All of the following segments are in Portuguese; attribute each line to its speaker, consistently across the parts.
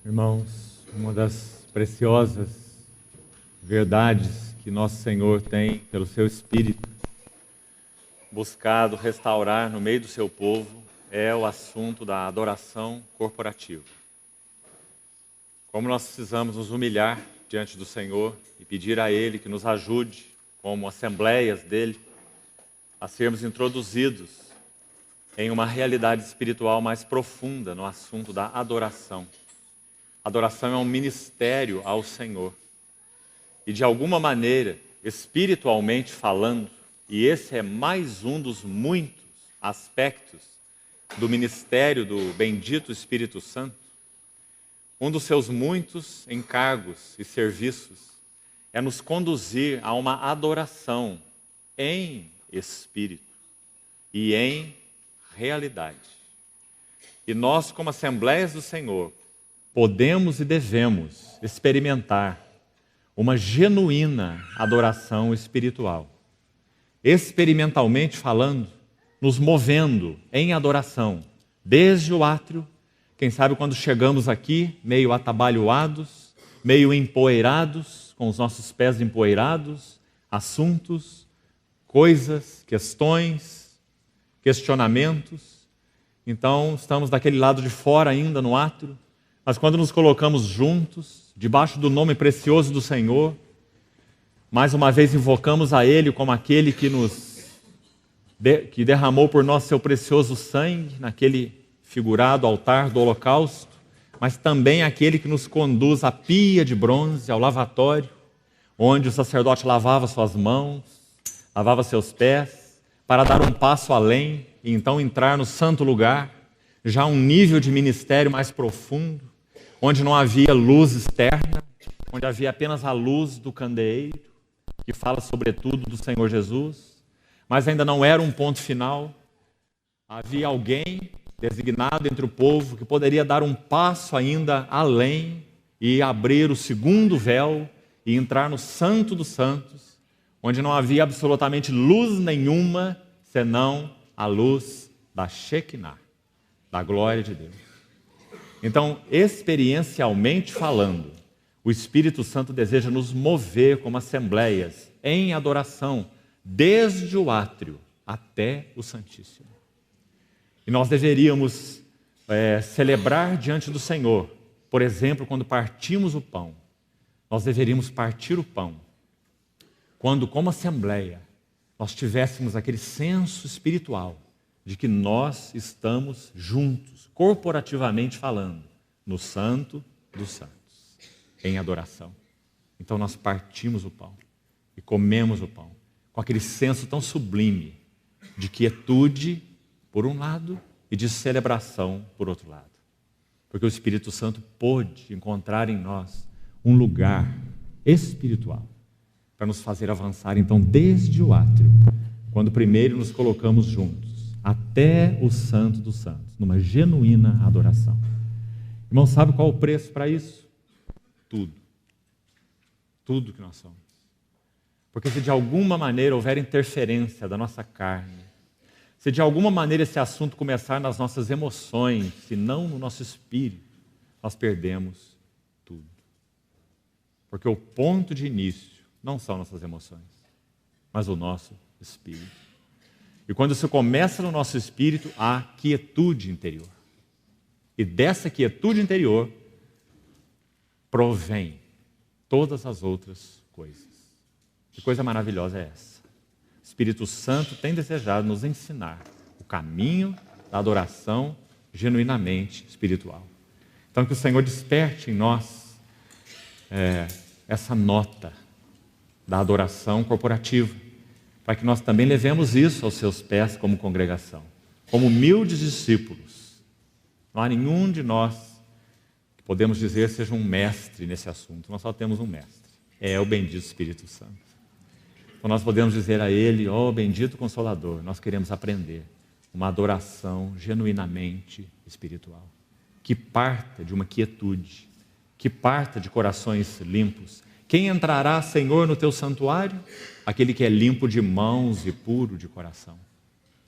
Speaker 1: Irmãos, uma das preciosas verdades que nosso Senhor tem, pelo seu Espírito, buscado restaurar no meio do seu povo, é o assunto da adoração corporativa. Como nós precisamos nos humilhar diante do Senhor e pedir a Ele que nos ajude, como assembleias dele, a sermos introduzidos em uma realidade espiritual mais profunda no assunto da adoração. Adoração é um ministério ao Senhor. E de alguma maneira, espiritualmente falando, e esse é mais um dos muitos aspectos do ministério do bendito Espírito Santo, um dos seus muitos encargos e serviços é nos conduzir a uma adoração em espírito e em realidade. E nós, como Assembleias do Senhor, podemos e devemos experimentar uma genuína adoração espiritual. Experimentalmente falando, nos movendo em adoração, desde o átrio, quem sabe quando chegamos aqui, meio atabalhoados, meio empoeirados, com os nossos pés empoeirados, assuntos, coisas, questões, questionamentos. Então, estamos daquele lado de fora ainda no átrio, mas quando nos colocamos juntos, debaixo do nome precioso do Senhor, mais uma vez invocamos a Ele como aquele que que derramou por nós seu precioso sangue, naquele figurado altar do holocausto, mas também aquele que nos conduz à pia de bronze, ao lavatório, onde o sacerdote lavava suas mãos, lavava seus pés, para dar um passo além e então entrar no santo lugar, já um nível de ministério mais profundo, onde não havia luz externa, onde havia apenas a luz do candeeiro, que fala sobretudo do Senhor Jesus, mas ainda não era um ponto final. Havia alguém designado entre o povo que poderia dar um passo ainda além e abrir o segundo véu e entrar no Santo dos Santos, onde não havia absolutamente luz nenhuma, senão a luz da Shekinah, da glória de Deus. Então, experiencialmente falando, o Espírito Santo deseja nos mover como assembleias em adoração, desde o átrio até o Santíssimo. E nós deveríamos celebrar diante do Senhor, por exemplo, quando partimos o pão. Nós deveríamos partir o pão quando, como assembleia, nós tivéssemos aquele senso espiritual de que nós estamos juntos, corporativamente falando, no Santo dos Santos, em adoração. Então nós partimos o pão e comemos o pão, com aquele senso tão sublime de quietude, por um lado, e de celebração, por outro lado. Porque o Espírito Santo pôde encontrar em nós um lugar espiritual para nos fazer avançar, então, desde o átrio, quando primeiro nos colocamos juntos, até o Santo dos Santos, numa genuína adoração. Irmão, sabe qual é o preço para isso? Tudo. Tudo que nós somos. Porque se de alguma maneira houver interferência da nossa carne, se de alguma maneira esse assunto começar nas nossas emoções, se não no nosso espírito, nós perdemos tudo. Porque o ponto de início não são nossas emoções, mas o nosso espírito. E quando isso começa no nosso espírito, há quietude interior. E dessa quietude interior provém todas as outras coisas. Que coisa maravilhosa é essa? O Espírito Santo tem desejado nos ensinar o caminho da adoração genuinamente espiritual. Então que o Senhor desperte em nós essa nota da adoração corporativa, para que nós também levemos isso aos seus pés como congregação, como humildes discípulos. Não há nenhum de nós que podemos dizer seja um mestre nesse assunto. Nós só temos um mestre, é o bendito Espírito Santo. Então nós podemos dizer a Ele, ó bendito Consolador, nós queremos aprender uma adoração genuinamente espiritual, que parta de uma quietude, que parta de corações limpos. Quem entrará, Senhor, no teu santuário? Aquele que é limpo de mãos e puro de coração,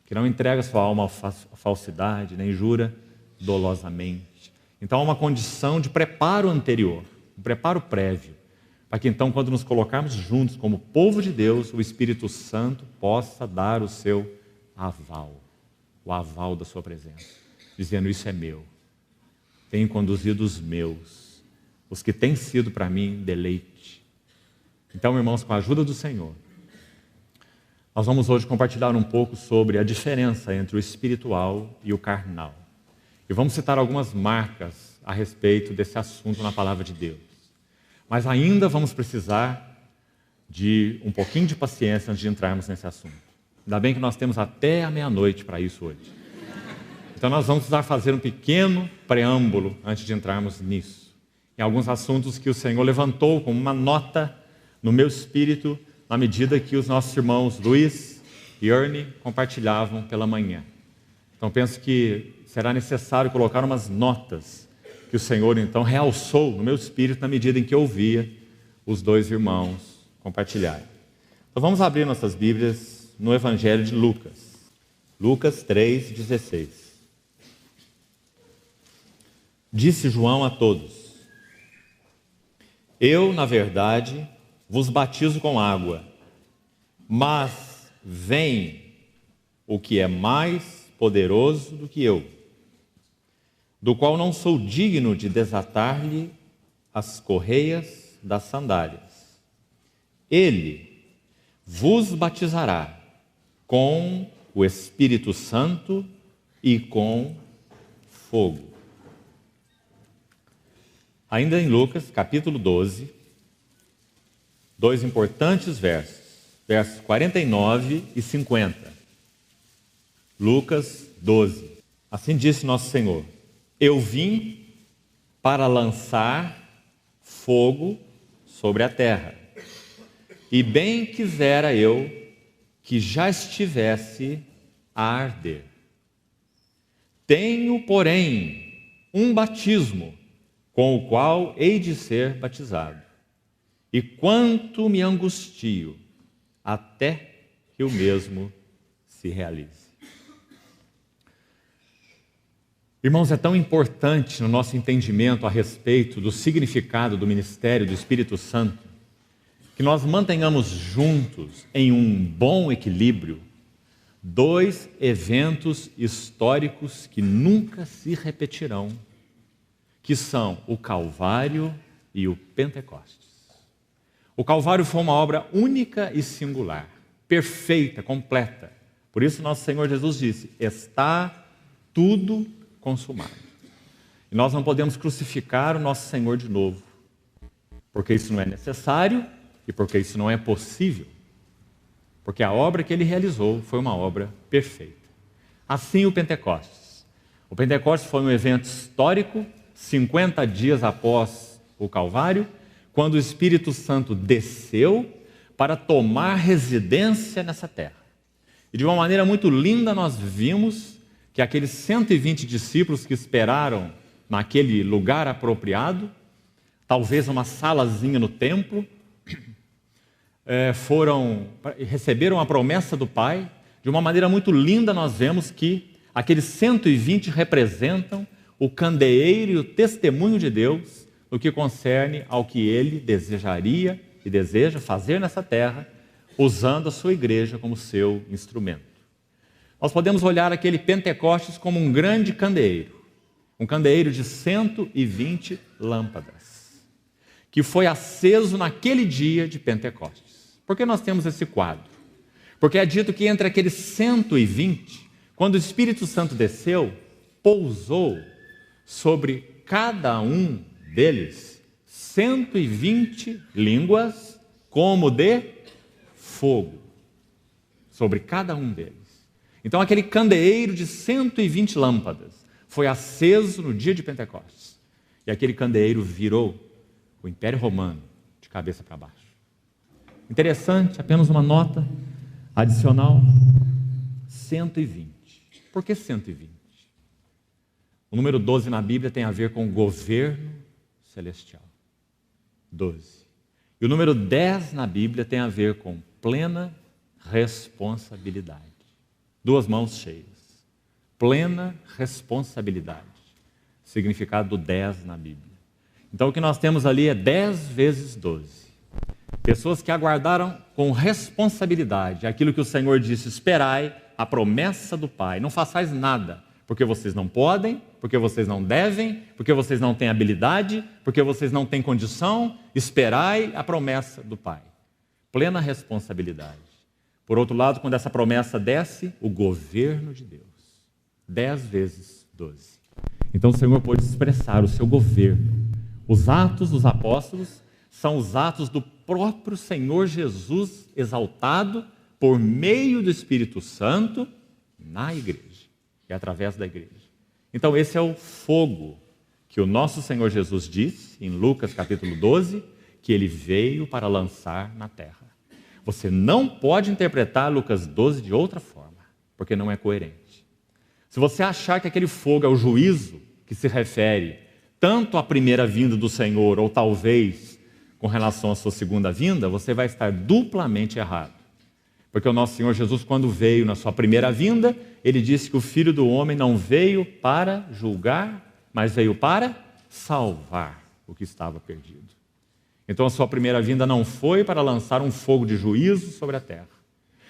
Speaker 1: que não entrega sua alma à falsidade, nem jura dolosamente, Então há uma condição de preparo anterior, um preparo prévio, para que então, quando nos colocarmos juntos como povo de Deus, o Espírito Santo possa dar o seu aval, o aval da sua presença, dizendo: isso é meu, tenho conduzido os meus, os que têm sido para mim deleite. Então, irmãos, com a ajuda do Senhor, nós vamos hoje compartilhar um pouco sobre a diferença entre o espiritual e o carnal. E vamos citar algumas marcas a respeito desse assunto na palavra de Deus. Mas ainda vamos precisar de um pouquinho de paciência antes de entrarmos nesse assunto. Ainda bem que nós temos até a meia-noite para isso hoje. Então nós vamos precisar fazer um pequeno preâmbulo antes de entrarmos nisso. Em alguns assuntos que o Senhor levantou como uma nota no meu espírito, na medida que os nossos irmãos Luiz e Ernie compartilhavam pela manhã. Então penso que será necessário colocar umas notas que o Senhor então realçou no meu espírito na medida em que eu ouvia os dois irmãos compartilharem. Então vamos abrir nossas Bíblias no Evangelho de Lucas. Lucas 3,16. Disse João a todos: eu, na verdade, vos batizo com água, mas vem o que é mais poderoso do que eu, do qual não sou digno de desatar-lhe as correias das sandálias. Ele vos batizará com o Espírito Santo e com fogo. Ainda em Lucas, capítulo 12, dois importantes versos 49 e 50. Lucas 12. Assim disse nosso Senhor: eu vim para lançar fogo sobre a terra, e bem quisera eu que já estivesse a arder. Tenho, porém, um batismo com o qual hei de ser batizado, e quanto me angustio até que o mesmo se realize. Irmãos, é tão importante no nosso entendimento a respeito do significado do ministério do Espírito Santo, que nós mantenhamos juntos, em um bom equilíbrio, dois eventos históricos que nunca se repetirão, que são o Calvário e o Pentecostes. O Calvário foi uma obra única e singular, perfeita, completa. Por isso nosso Senhor Jesus disse: está tudo consumado. E nós não podemos crucificar o nosso Senhor de novo, porque isso não é necessário e porque isso não é possível, porque a obra que ele realizou foi uma obra perfeita. Assim o Pentecostes. O Pentecostes foi um evento histórico, 50 dias após o Calvário, quando o Espírito Santo desceu para tomar residência nessa terra. E de uma maneira muito linda nós vimos que aqueles 120 discípulos que esperaram naquele lugar apropriado, talvez uma salazinha no templo, receberam a promessa do Pai. De uma maneira muito linda nós vemos que aqueles 120 representam o candeeiro e o testemunho de Deus no que concerne ao que Ele desejaria e deseja fazer nessa terra, usando a sua igreja como seu instrumento. Nós podemos olhar aquele Pentecostes como um grande candeeiro, um candeeiro de 120 lâmpadas, que foi aceso naquele dia de Pentecostes. Por que nós temos esse quadro? Porque é dito que entre aqueles 120, quando o Espírito Santo desceu, pousou sobre cada um deles 120 línguas como de fogo, sobre cada um deles. Então aquele candeeiro de 120 lâmpadas foi aceso no dia de Pentecostes, e aquele candeeiro virou o Império Romano de cabeça para baixo. Interessante, apenas uma nota adicional: 120. Por que 120? O número 12 na Bíblia tem a ver com o governo celestial. 12. E o número 10 na Bíblia tem a ver com plena responsabilidade. Duas mãos cheias. Plena responsabilidade. significado do 10 na Bíblia. Então o que nós temos ali é 10 vezes 12. Pessoas que aguardaram com responsabilidade aquilo que o Senhor disse: esperai a promessa do Pai. Não façais nada, porque vocês não podem, porque vocês não devem, porque vocês não têm habilidade, porque vocês não têm condição. Esperai a promessa do Pai. Plena responsabilidade. Por outro lado, quando essa promessa desce, o governo de Deus. 10 vezes 12. Então o Senhor pôde expressar o seu governo. Os atos dos apóstolos são os atos do próprio Senhor Jesus exaltado por meio do Espírito Santo na igreja e através da igreja. Então esse é o fogo que o nosso Senhor Jesus disse em Lucas capítulo 12, que ele veio para lançar na terra. Você não pode interpretar Lucas 12 de outra forma, porque não é coerente. Se você achar que aquele fogo é o juízo que se refere tanto à primeira vinda do Senhor, ou talvez com relação à sua segunda vinda, você vai estar duplamente errado. Porque o nosso Senhor Jesus, quando veio na sua primeira vinda, ele disse que o Filho do Homem não veio para julgar, mas veio para salvar o que estava perdido. Então a sua primeira vinda não foi para lançar um fogo de juízo sobre a terra.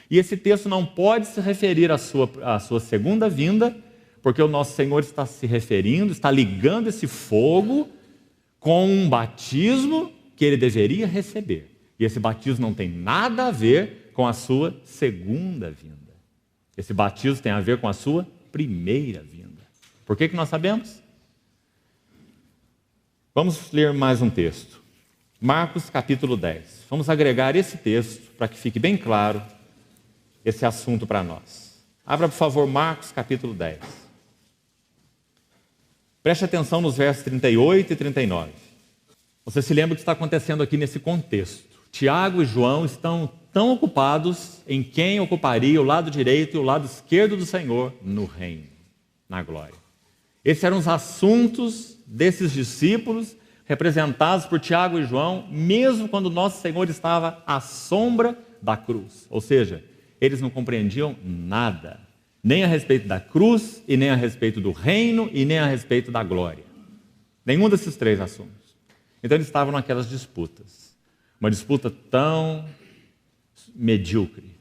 Speaker 1: E esse texto não pode se referir à sua segunda vinda, porque o nosso Senhor está se referindo, está ligando esse fogo com um batismo que ele deveria receber. E esse batismo não tem nada a ver com a sua segunda vinda. Esse batismo tem a ver com a sua primeira vinda. Por que nós sabemos? Vamos ler mais um texto. Marcos capítulo 10. Vamos agregar esse texto para que fique bem claro esse assunto para nós. Abra, por favor, Marcos capítulo 10. Preste atenção nos versos 38 e 39. Você se lembra o que está acontecendo aqui nesse contexto. Tiago e João estão tão ocupados em quem ocuparia o lado direito e o lado esquerdo do Senhor no reino, na glória. Esses eram os assuntos desses discípulos, representados por Tiago e João, mesmo quando nosso Senhor estava à sombra da cruz. Ou seja, eles não compreendiam nada, nem a respeito da cruz, e nem a respeito do reino, e nem a respeito da glória. Nenhum desses três assuntos. Então eles estavam naquelas disputas. Uma disputa tão medíocre.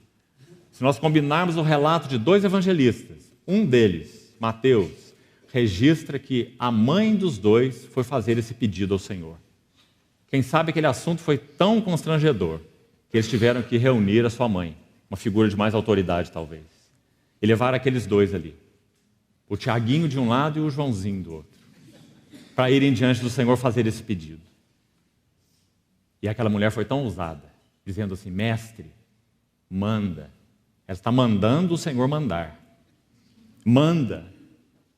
Speaker 1: Se nós combinarmos o relato de dois evangelistas, um deles, Mateus, registra que a mãe dos dois foi fazer esse pedido ao Senhor. Quem sabe aquele assunto foi tão constrangedor que eles tiveram que reunir a sua mãe, uma figura de mais autoridade talvez, e levar aqueles dois ali, o Tiaguinho de um lado e o Joãozinho do outro, para irem diante do Senhor fazer esse pedido. E aquela mulher foi tão ousada, dizendo assim: mestre, manda. Ela está mandando o Senhor mandar. Manda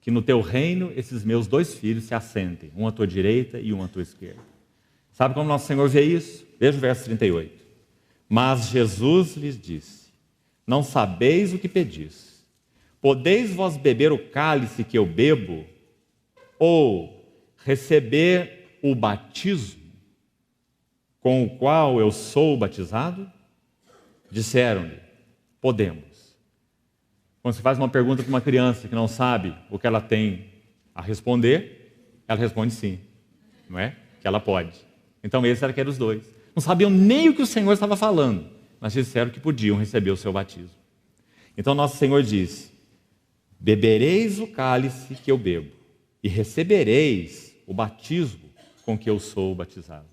Speaker 1: que no teu reino esses meus dois filhos se assentem, um à tua direita e um à tua esquerda. Sabe como nosso Senhor vê isso? Veja o verso 38. Mas Jesus lhes disse: não sabeis o que pedis. Podeis vós beber o cálice que eu bebo, ou receber o batismo com o qual eu sou batizado? Disseram-lhe: podemos. Quando se faz uma pergunta para uma criança que não sabe o que ela tem a responder, ela responde sim, não é? Que ela pode. Então esses eram os dois. Não sabiam nem o que o Senhor estava falando, mas disseram que podiam receber o seu batismo. Então nosso Senhor disse: bebereis o cálice que eu bebo, e recebereis o batismo com que eu sou batizado.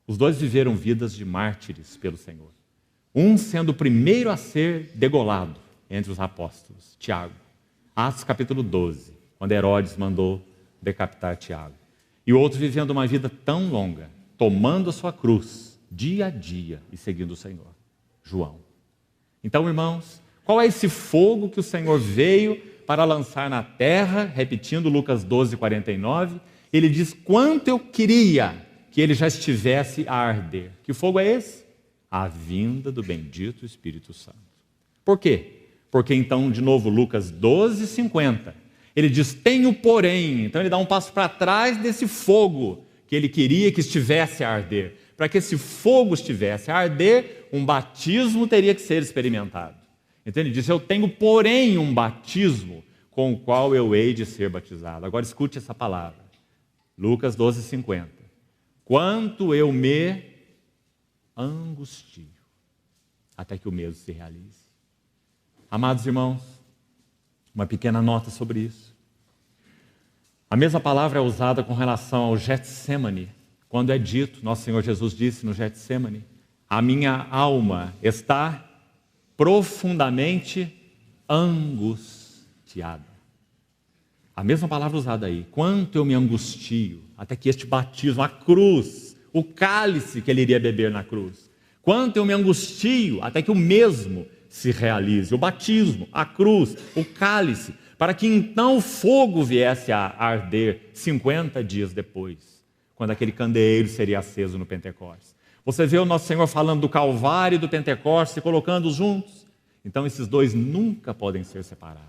Speaker 1: Os dois viveram vidas de mártires pelo Senhor. Um sendo o primeiro a ser degolado entre os apóstolos, Tiago. Atos capítulo 12, quando Herodes mandou decapitar Tiago. E o outro vivendo uma vida tão longa, tomando a sua cruz, dia a dia, e seguindo o Senhor, João. Então, irmãos, qual é esse fogo que o Senhor veio para lançar na terra? Repetindo Lucas 12, 49, ele diz: quanto eu queria que ele já estivesse a arder. Que fogo é esse? A vinda do bendito Espírito Santo. Por quê? Porque então, de novo, Lucas 12, 50, ele diz: tenho porém. Então ele dá um passo para trás desse fogo que ele queria que estivesse a arder. Para que esse fogo estivesse a arder, um batismo teria que ser experimentado. Então ele diz: eu tenho porém um batismo com o qual eu hei de ser batizado. Agora escute essa palavra. Lucas 12:50. Quanto eu me angustio, até que o mesmo se realize. Amados irmãos, uma pequena nota sobre isso. A mesma palavra é usada com relação ao Getsemane, quando é dito, nosso Senhor Jesus disse no Getsemane, a minha alma está profundamente angustiada. A mesma palavra usada aí, quanto eu me angustio, até que este batismo, a cruz, o cálice que ele iria beber na cruz, quanto eu me angustio, até que o mesmo se realize, o batismo, a cruz, o cálice, para que então o fogo viesse a arder 50 dias depois, quando aquele candeeiro seria aceso no Pentecostes. Você vê o nosso Senhor falando do Calvário e do Pentecostes, colocando-os juntos. Então esses dois nunca podem ser separados.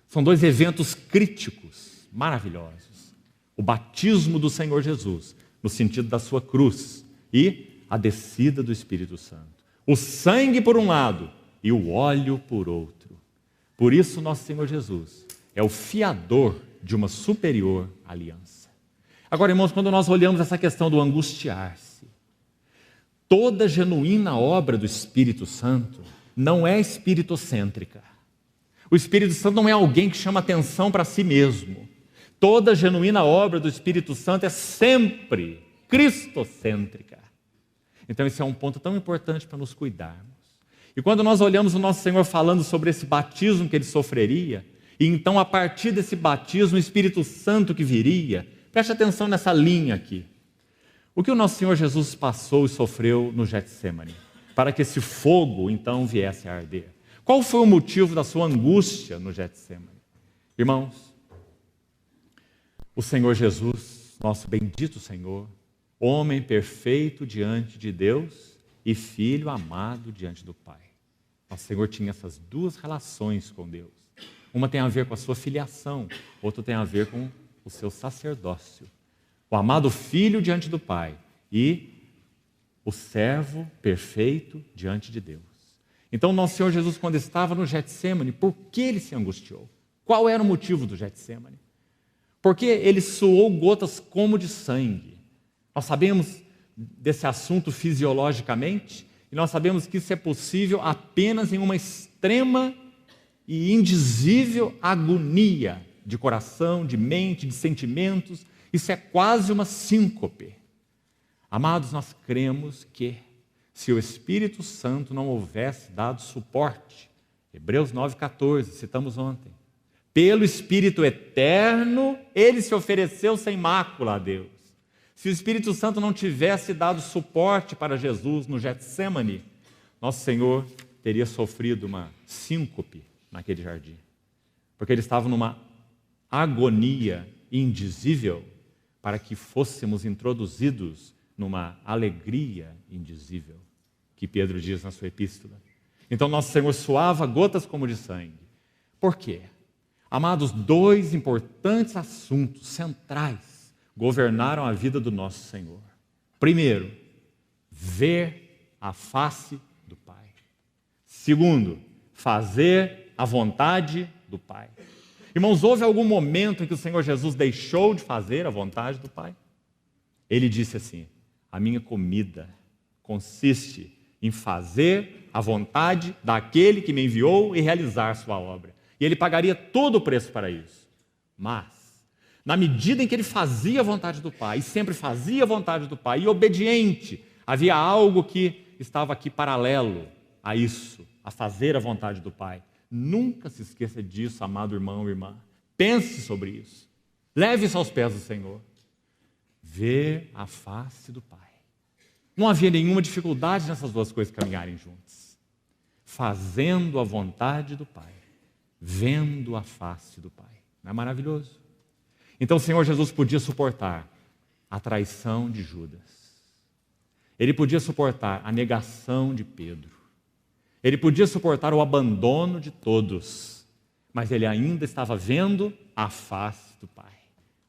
Speaker 1: São dois eventos críticos, maravilhosos. O batismo do Senhor Jesus, no sentido da sua cruz, e a descida do Espírito Santo. O sangue por um lado e o óleo por outro. Por isso nosso Senhor Jesus é o fiador de uma superior aliança. Agora, irmãos, quando nós olhamos essa questão do angustiar-se, toda genuína obra do Espírito Santo não é espiritocêntrica. O Espírito Santo não é alguém que chama atenção para si mesmo. Toda genuína obra do Espírito Santo é sempre cristocêntrica. Então esse é um ponto tão importante para nos cuidarmos. E quando nós olhamos o nosso Senhor falando sobre esse batismo que ele sofreria, e então a partir desse batismo o Espírito Santo que viria, preste atenção nessa linha aqui. O que o nosso Senhor Jesus passou e sofreu no Getsemane, para que esse fogo então viesse a arder? Qual foi o motivo da sua angústia no Getsemane? Irmãos, o Senhor Jesus, nosso bendito Senhor, homem perfeito diante de Deus e filho amado diante do Pai. Nosso Senhor tinha essas duas relações com Deus. Uma tem a ver com a sua filiação, outra tem a ver com o seu sacerdócio. O amado filho diante do Pai e o servo perfeito diante de Deus. Então, nosso Senhor Jesus, quando estava no Getsemane, por que ele se angustiou? Qual era o motivo do Getsemane? Porque ele suou gotas como de sangue. Nós sabemos desse assunto fisiologicamente, e nós sabemos que isso é possível apenas em uma extrema e indizível agonia de coração, de mente, de sentimentos. Isso é quase uma síncope. Amados, nós cremos que se o Espírito Santo não houvesse dado suporte, Hebreus 9,14, citamos ontem, pelo Espírito eterno, ele se ofereceu sem mácula a Deus. Se o Espírito Santo não tivesse dado suporte para Jesus no Getsemane, nosso Senhor teria sofrido uma síncope naquele jardim, porque ele estava numa agonia indizível para que fôssemos introduzidos numa alegria indizível, que Pedro diz na sua epístola. Então nosso Senhor suava gotas como de sangue. Por quê? Amados, dois importantes assuntos centrais governaram a vida do nosso Senhor. Primeiro, ver a face do Pai. Segundo, fazer a vontade do Pai. Irmãos, houve algum momento em que o Senhor Jesus deixou de fazer a vontade do Pai? Ele disse assim: a minha comida consiste em fazer a vontade daquele que me enviou e realizar sua obra. E ele pagaria todo o preço para isso. Mas, na medida em que ele fazia a vontade do Pai, e sempre fazia a vontade do Pai, e obediente, havia algo que estava aqui paralelo a isso, a fazer a vontade do Pai. Nunca se esqueça disso, amado irmão e irmã. Pense sobre isso. Leve isso aos pés do Senhor. Ver a face do Pai. Não havia nenhuma dificuldade nessas duas coisas caminharem juntas. Fazendo a vontade do Pai, vendo a face do Pai. Não é maravilhoso? Então o Senhor Jesus podia suportar a traição de Judas. Ele podia suportar a negação de Pedro. Ele podia suportar o abandono de todos. Mas ele ainda estava vendo a face do Pai.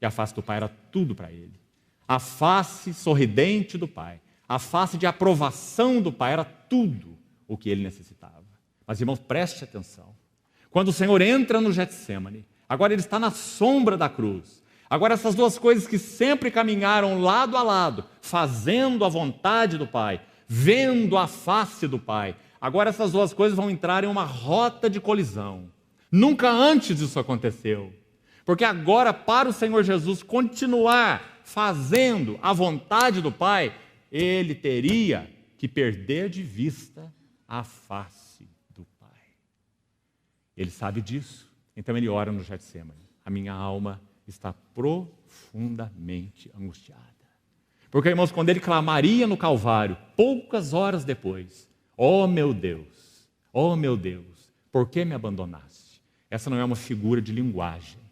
Speaker 1: E a face do Pai era tudo para ele. A face sorridente do Pai, a face de aprovação do Pai era tudo o que ele necessitava. Mas, irmãos, preste atenção. Quando o Senhor entra no Getsemane, Agora ele está na sombra da cruz. Agora essas duas coisas que sempre caminharam lado a lado, fazendo a vontade do Pai, vendo a face do Pai, agora essas duas coisas vão entrar em uma rota de colisão. Nunca antes isso aconteceu. Porque agora, para o Senhor Jesus continuar fazendo a vontade do Pai, ele teria que perder de vista a face do Pai. Ele sabe disso, então ele ora no Getsêmani: a minha alma está profundamente angustiada. Porque, irmãos, quando ele clamaria no Calvário, poucas horas depois: ó meu Deus, por que me abandonaste? Essa não é uma figura de linguagem.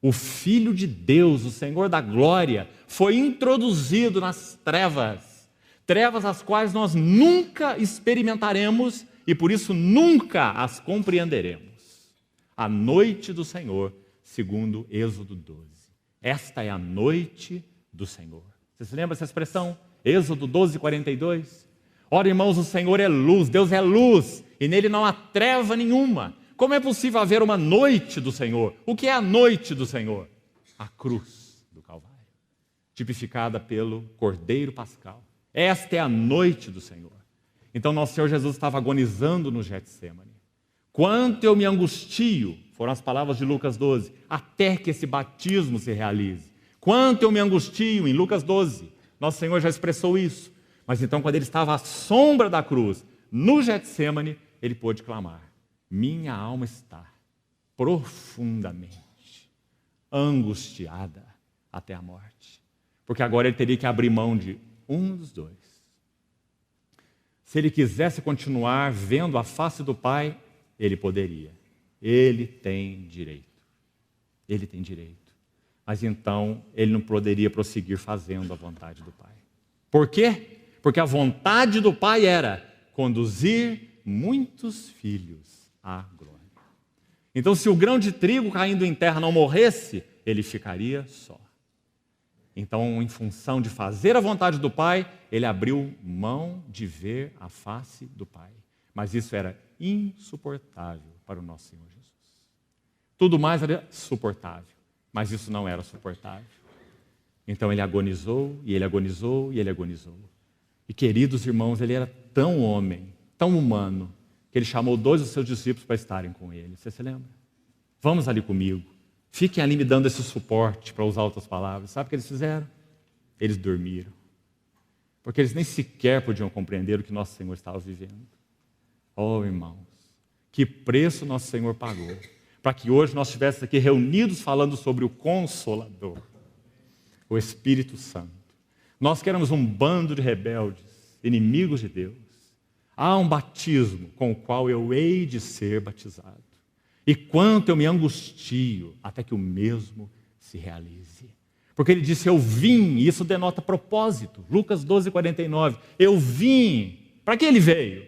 Speaker 1: O Filho de Deus, o Senhor da glória, foi introduzido nas trevas, trevas as quais nós nunca experimentaremos e por isso nunca as compreenderemos. A noite do Senhor, segundo Êxodo 12. Esta é a noite do Senhor. Você se lembra dessa expressão? Êxodo 12, 42. Ora, irmãos, o Senhor é luz, Deus é luz, e nele não há treva nenhuma. Como é possível haver uma noite do Senhor? O que é a noite do Senhor? A cruz do Calvário, tipificada pelo Cordeiro Pascal. Esta é a noite do Senhor. Então, nosso Senhor Jesus estava agonizando no Getsêmani. Quanto eu me angustio, foram as palavras de Lucas 12, até que esse batismo se realize. Quanto eu me angustio, em Lucas 12, nosso Senhor já expressou isso. Mas então, quando ele estava à sombra da cruz, no Getsêmani, ele pôde clamar: minha alma está profundamente angustiada até a morte. Porque agora ele teria que abrir mão de um dos dois. Se ele quisesse continuar vendo a face do Pai, ele poderia. Ele tem direito. Ele tem direito. Mas então ele não poderia prosseguir fazendo a vontade do Pai. Por quê? Porque a vontade do Pai era conduzir muitos filhos à glória. Então, se o grão de trigo caindo em terra não morresse, ele ficaria só. Então, em função de fazer a vontade do Pai, ele abriu mão de ver a face do Pai. Mas isso era insuportável para o nosso Senhor Jesus. Tudo mais era suportável, mas isso não era suportável. Então ele agonizou, e ele agonizou, e ele agonizou. E, queridos irmãos, ele era tão homem, tão humano, que ele chamou 2 dos seus discípulos para estarem com ele. Você se lembra? Vamos ali comigo. Fiquem ali me dando esse suporte, para usar outras palavras. Sabe o que eles fizeram? Eles dormiram. Porque eles nem sequer podiam compreender o que nosso Senhor estava vivendo. Oh, irmãos, que preço nosso Senhor pagou para que hoje nós estivéssemos aqui reunidos falando sobre o Consolador, o Espírito Santo. Nós que éramos um bando de rebeldes, inimigos de Deus. Há um batismo com o qual eu hei de ser batizado. E quanto eu me angustio até que o mesmo se realize. Porque ele disse: eu vim, e isso denota propósito. Lucas 12, 49. Eu vim. Para que ele veio?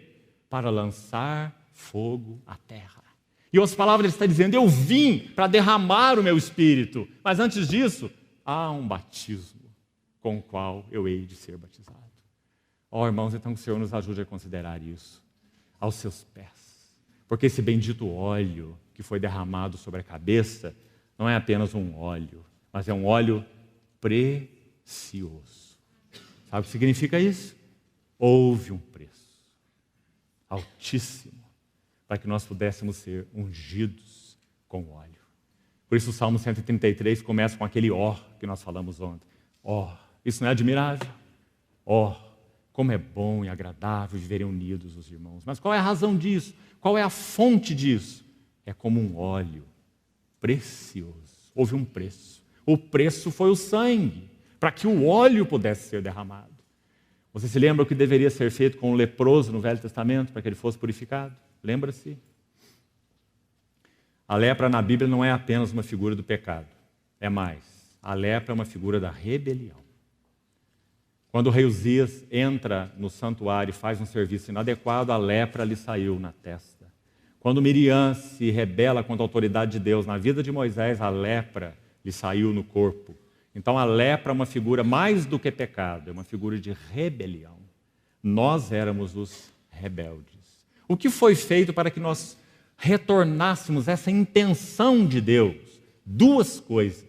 Speaker 1: Para lançar fogo à terra. E outras palavras ele está dizendo: eu vim para derramar o meu espírito. Mas antes disso, há um batismo com o qual eu hei de ser batizado. Ó, irmãos, então que o Senhor nos ajude a considerar isso aos seus pés. Porque esse bendito óleo que foi derramado sobre a cabeça não é apenas um óleo, mas é um óleo precioso. Sabe o que significa isso? Houve um preço altíssimo para que nós pudéssemos ser ungidos com óleo. Por isso o Salmo 133 começa com aquele ó que nós falamos ontem. Ó, isso não é admirável? Ó, como é bom e agradável viverem unidos os irmãos. Mas qual é a razão disso? Qual é a fonte disso? É como um óleo precioso. Houve um preço. O preço foi o sangue, para que o óleo pudesse ser derramado. Você se lembra o que deveria ser feito com o leproso no Velho Testamento, para que ele fosse purificado? Lembra-se? A lepra na Bíblia não é apenas uma figura do pecado. É mais. A lepra é uma figura da rebelião. Quando o rei Uzias entra no santuário e faz um serviço inadequado, a lepra lhe saiu na testa. Quando Miriam se rebela contra a autoridade de Deus na vida de Moisés, a lepra lhe saiu no corpo. Então a lepra é uma figura mais do que pecado, é uma figura de rebelião. Nós éramos os rebeldes. O que foi feito para que nós retornássemos essa intenção de Deus duas coisas.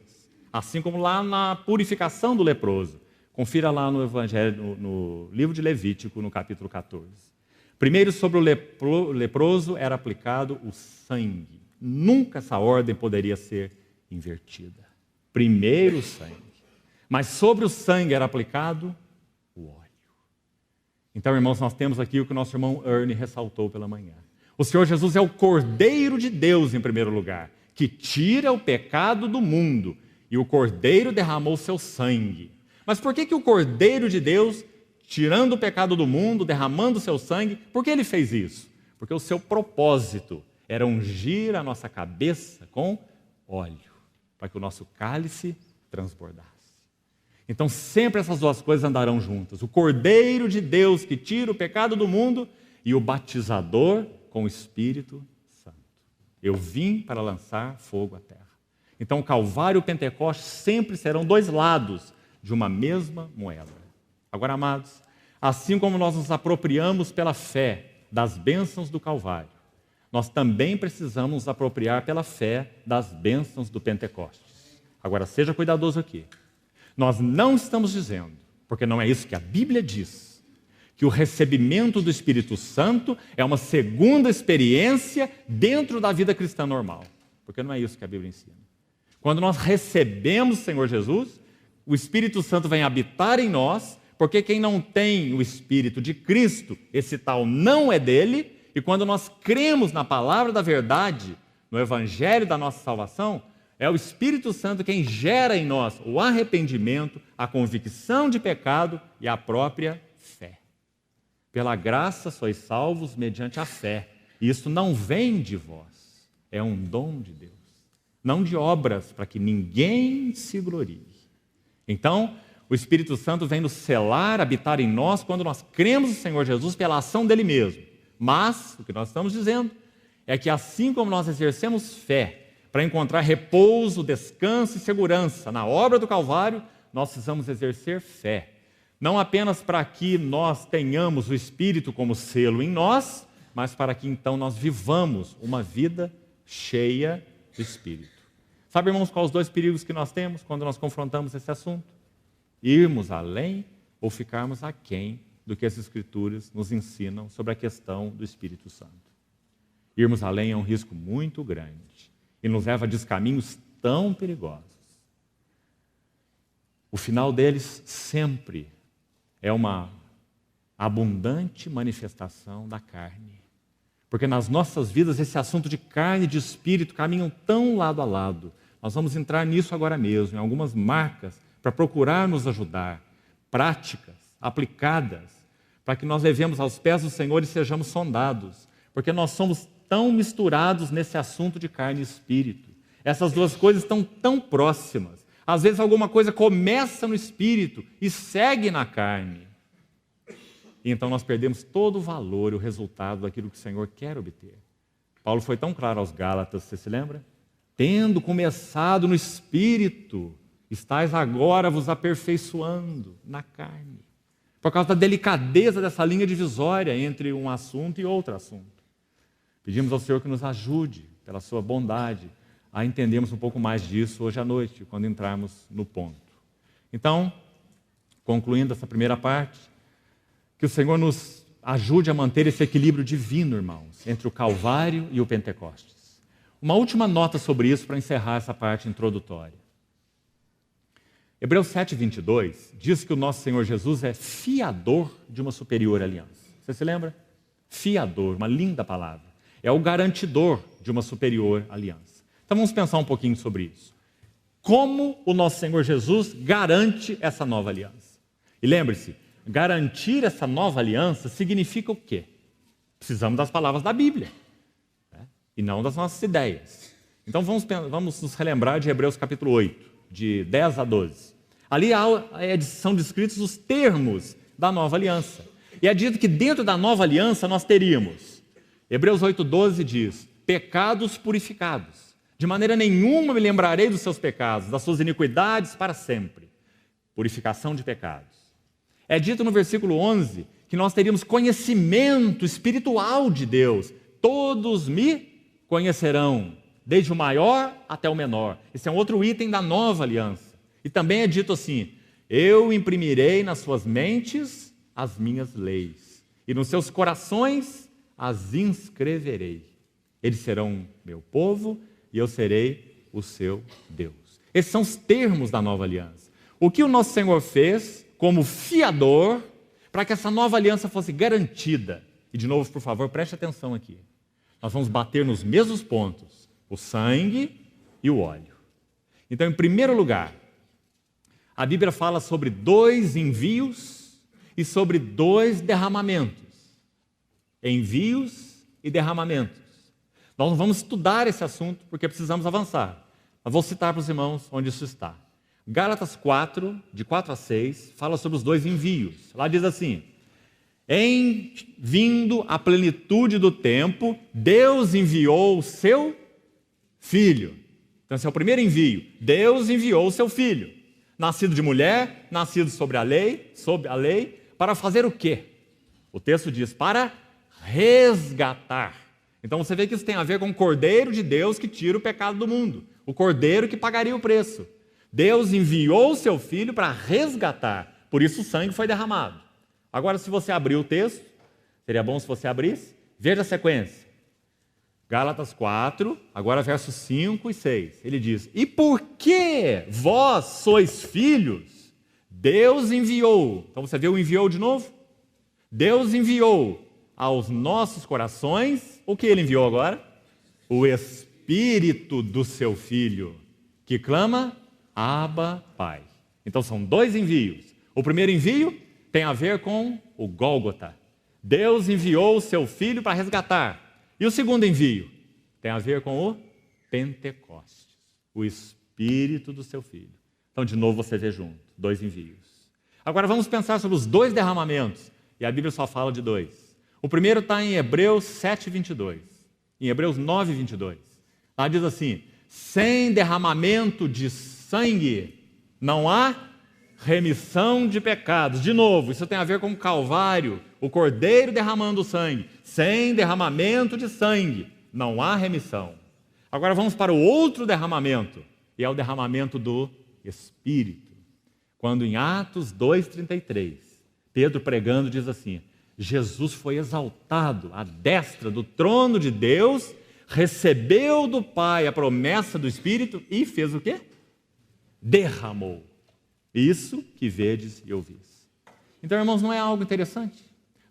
Speaker 1: Assim como lá na purificação do leproso. Confira lá no Evangelho, no livro de Levítico, no capítulo 14. Primeiro, sobre o leproso era aplicado o sangue. Nunca essa ordem poderia ser invertida. Primeiro o sangue. Mas sobre o sangue era aplicado o óleo. Então, irmãos, nós temos aqui o que o nosso irmão Ernie ressaltou pela manhã. O Senhor Jesus é o Cordeiro de Deus, em primeiro lugar, que tira o pecado do mundo. E o Cordeiro derramou seu sangue. Mas por que o Cordeiro de Deus, tirando o pecado do mundo, derramando seu sangue, por que ele fez isso? Porque o seu propósito era ungir a nossa cabeça com óleo, para que o nosso cálice transbordasse. Então sempre essas duas coisas andarão juntas. O Cordeiro de Deus que tira o pecado do mundo e o batizador com o Espírito Santo. Eu vim para lançar fogo à terra. Então o Calvário e o Pentecostes sempre serão dois lados de uma mesma moeda. Agora, amados, assim como nós nos apropriamos pela fé das bênçãos do Calvário, nós também precisamos nos apropriar pela fé das bênçãos do Pentecostes. Agora, seja cuidadoso aqui. Nós não estamos dizendo, porque não é isso que a Bíblia diz, que o recebimento do Espírito Santo é uma segunda experiência dentro da vida cristã normal. Porque não é isso que a Bíblia ensina. Quando nós recebemos o Senhor Jesus, o Espírito Santo vem habitar em nós, porque quem não tem o Espírito de Cristo, esse tal não é dele, e quando nós cremos na palavra da verdade, no Evangelho da nossa salvação, é o Espírito Santo quem gera em nós o arrependimento, a convicção de pecado e a própria fé. Pela graça sois salvos mediante a fé. E isso não vem de vós, é um dom de Deus. Não de obras, para que ninguém se glorie. Então, o Espírito Santo vem nos selar, habitar em nós, quando nós cremos no Senhor Jesus pela ação dele mesmo. Mas, o que nós estamos dizendo é que assim como nós exercemos fé para encontrar repouso, descanso e segurança na obra do Calvário, nós precisamos exercer fé. Não apenas para que nós tenhamos o Espírito como selo em nós, mas para que então nós vivamos uma vida cheia do Espírito. Sabe, irmãos, quais os dois perigos que nós temos quando nós confrontamos esse assunto? Irmos além ou ficarmos aquém do que as Escrituras nos ensinam sobre a questão do Espírito Santo. Irmos além é um risco muito grande e nos leva a descaminhos tão perigosos. O final deles sempre é uma abundante manifestação da carne. Porque nas nossas vidas esse assunto de carne e de espírito caminham tão lado a lado. Nós vamos entrar nisso agora mesmo, em algumas marcas, para procurar nos ajudar, práticas, aplicadas, para que nós levemos aos pés do Senhor e sejamos sondados. Porque nós somos tão misturados nesse assunto de carne e espírito. Essas duas coisas estão tão próximas. Às vezes alguma coisa começa no espírito e segue na carne. E então nós perdemos todo o valor e o resultado daquilo que o Senhor quer obter. Paulo foi tão claro aos Gálatas, você se lembra? Tendo começado no espírito, estáis agora vos aperfeiçoando na carne. Por causa da delicadeza dessa linha divisória entre um assunto e outro assunto. Pedimos ao Senhor que nos ajude, pela sua bondade, a entendermos um pouco mais disso hoje à noite, quando entrarmos no ponto. Então, concluindo essa primeira parte, que o Senhor nos ajude a manter esse equilíbrio divino, irmãos, entre o Calvário e o Pentecostes. Uma última nota sobre isso para encerrar essa parte introdutória. Hebreus 7:22 diz que o nosso Senhor Jesus é fiador de uma superior aliança. Você se lembra? Fiador, uma linda palavra. É o garantidor de uma superior aliança. Então vamos pensar um pouquinho sobre isso. Como o nosso Senhor Jesus garante essa nova aliança? E lembre-se, garantir essa nova aliança significa o quê? Precisamos das palavras da Bíblia, né? E não das nossas ideias. Então vamos nos relembrar de Hebreus capítulo 8, de 10 a 12. Ali são descritos os termos da nova aliança. E é dito que dentro da nova aliança nós teríamos, Hebreus 8:12 diz, pecados purificados. De maneira nenhuma me lembrarei dos seus pecados, das suas iniquidades para sempre. Purificação de pecados. É dito no versículo 11 que nós teríamos conhecimento espiritual de Deus. Todos me conhecerão desde o maior até o menor. Esse é um outro item da nova aliança. E também é dito assim: eu imprimirei nas suas mentes as minhas leis, e nos seus corações as inscreverei. Eles serão meu povo, e eu serei o seu Deus. Esses são os termos da nova aliança. O que o nosso Senhor fez como fiador para que essa nova aliança fosse garantida. E de novo, por favor, preste atenção aqui. Nós vamos bater nos mesmos pontos: o sangue e o óleo. Então, em primeiro lugar, a Bíblia fala sobre 2 envios e sobre 2 derramamentos. Envios e derramamentos. Nós não vamos estudar esse assunto porque precisamos avançar. Mas vou citar para os irmãos onde isso está. Gálatas 4, de 4 a 6, fala sobre os 2 envios. Lá diz assim: em vindo a plenitude do tempo, Deus enviou o seu Filho. Então esse é o primeiro envio. Deus enviou o seu Filho, nascido de mulher, nascido sob a lei, para fazer o quê? O texto diz: para resgatar. Então você vê que isso tem a ver com o Cordeiro de Deus que tira o pecado do mundo, o Cordeiro que pagaria o preço. Deus enviou o seu Filho para resgatar, por isso o sangue foi derramado. Agora, se você abrir o texto, seria bom se você abrisse, veja a sequência. Gálatas 4, agora versos 5 e 6. Ele diz: e porque vós sois filhos, Deus enviou. Então você vê o enviou de novo? Deus enviou aos nossos corações, o que ele enviou agora? O Espírito do seu Filho, que clama: Abba, Pai. Então são 2 envios. O primeiro envio tem a ver com o Gólgota. Deus enviou o seu Filho para resgatar. E o segundo envio tem a ver com o Pentecostes, o Espírito do seu Filho. Então, de novo, você vê junto, 2 envios. Agora vamos pensar sobre os 2 derramamentos. E a Bíblia só fala de 2. O primeiro está em Hebreus 7, 22. Em Hebreus 9, 22. Lá diz assim: sem derramamento de sangue não há remissão de pecados. De novo, isso tem a ver com o Calvário, o Cordeiro derramando o sangue. Sem derramamento de sangue não há remissão. Agora vamos para o outro derramamento, e é o derramamento do Espírito. Quando em Atos 2,33, Pedro pregando diz assim: Jesus foi exaltado à destra do trono de Deus, recebeu do Pai a promessa do Espírito e fez o quê? Derramou. Isso que vedes e ouvis. Então, irmãos, não é algo interessante?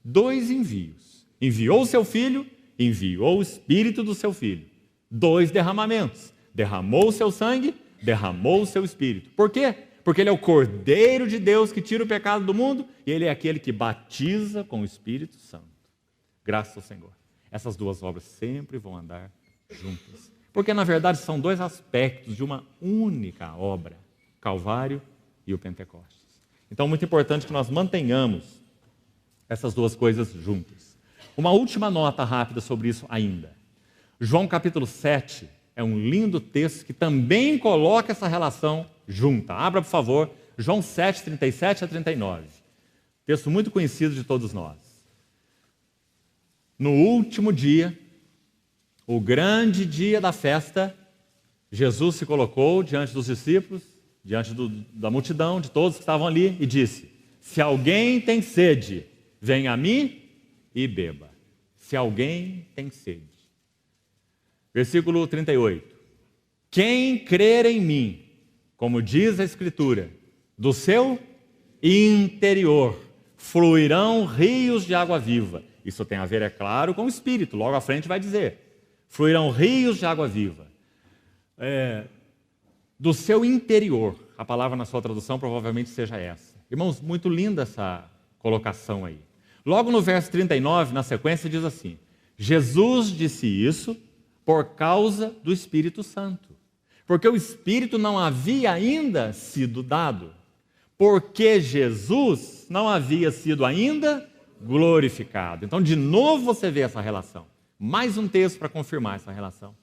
Speaker 1: 2 envios. Enviou o seu Filho, enviou o Espírito do seu Filho. 2 derramamentos. Derramou o seu sangue, derramou o seu Espírito. Por quê? Porque ele é o Cordeiro de Deus que tira o pecado do mundo e ele é aquele que batiza com o Espírito Santo. Graças ao Senhor. Essas 2 obras sempre vão andar juntas. Porque, na verdade, são 2 aspectos de uma única obra: Calvário e o Pentecostes. Então, muito importante que nós mantenhamos essas 2 coisas juntas. Uma última nota rápida sobre isso ainda. João capítulo 7 é um lindo texto que também coloca essa relação junta. Abra, por favor, João 7, 37 a 39. Texto muito conhecido de todos nós. No último dia, o grande dia da festa, Jesus se colocou diante dos discípulos, diante da multidão, de todos que estavam ali, e disse: se alguém tem sede, venha a mim e beba. Se alguém tem sede. Versículo 38. Quem crer em mim, como diz a Escritura, do seu interior fluirão rios de água viva. Isso tem a ver, é claro, com o Espírito. Logo à frente vai dizer: fluirão rios de água viva. Do seu interior. A palavra na sua tradução provavelmente seja essa. Irmãos, muito linda essa colocação aí. Logo no verso 39, na sequência, diz assim: Jesus disse isso por causa do Espírito Santo. Porque o Espírito não havia ainda sido dado. Porque Jesus não havia sido ainda glorificado. Então, de novo você vê essa relação. Mais um texto para confirmar essa relação.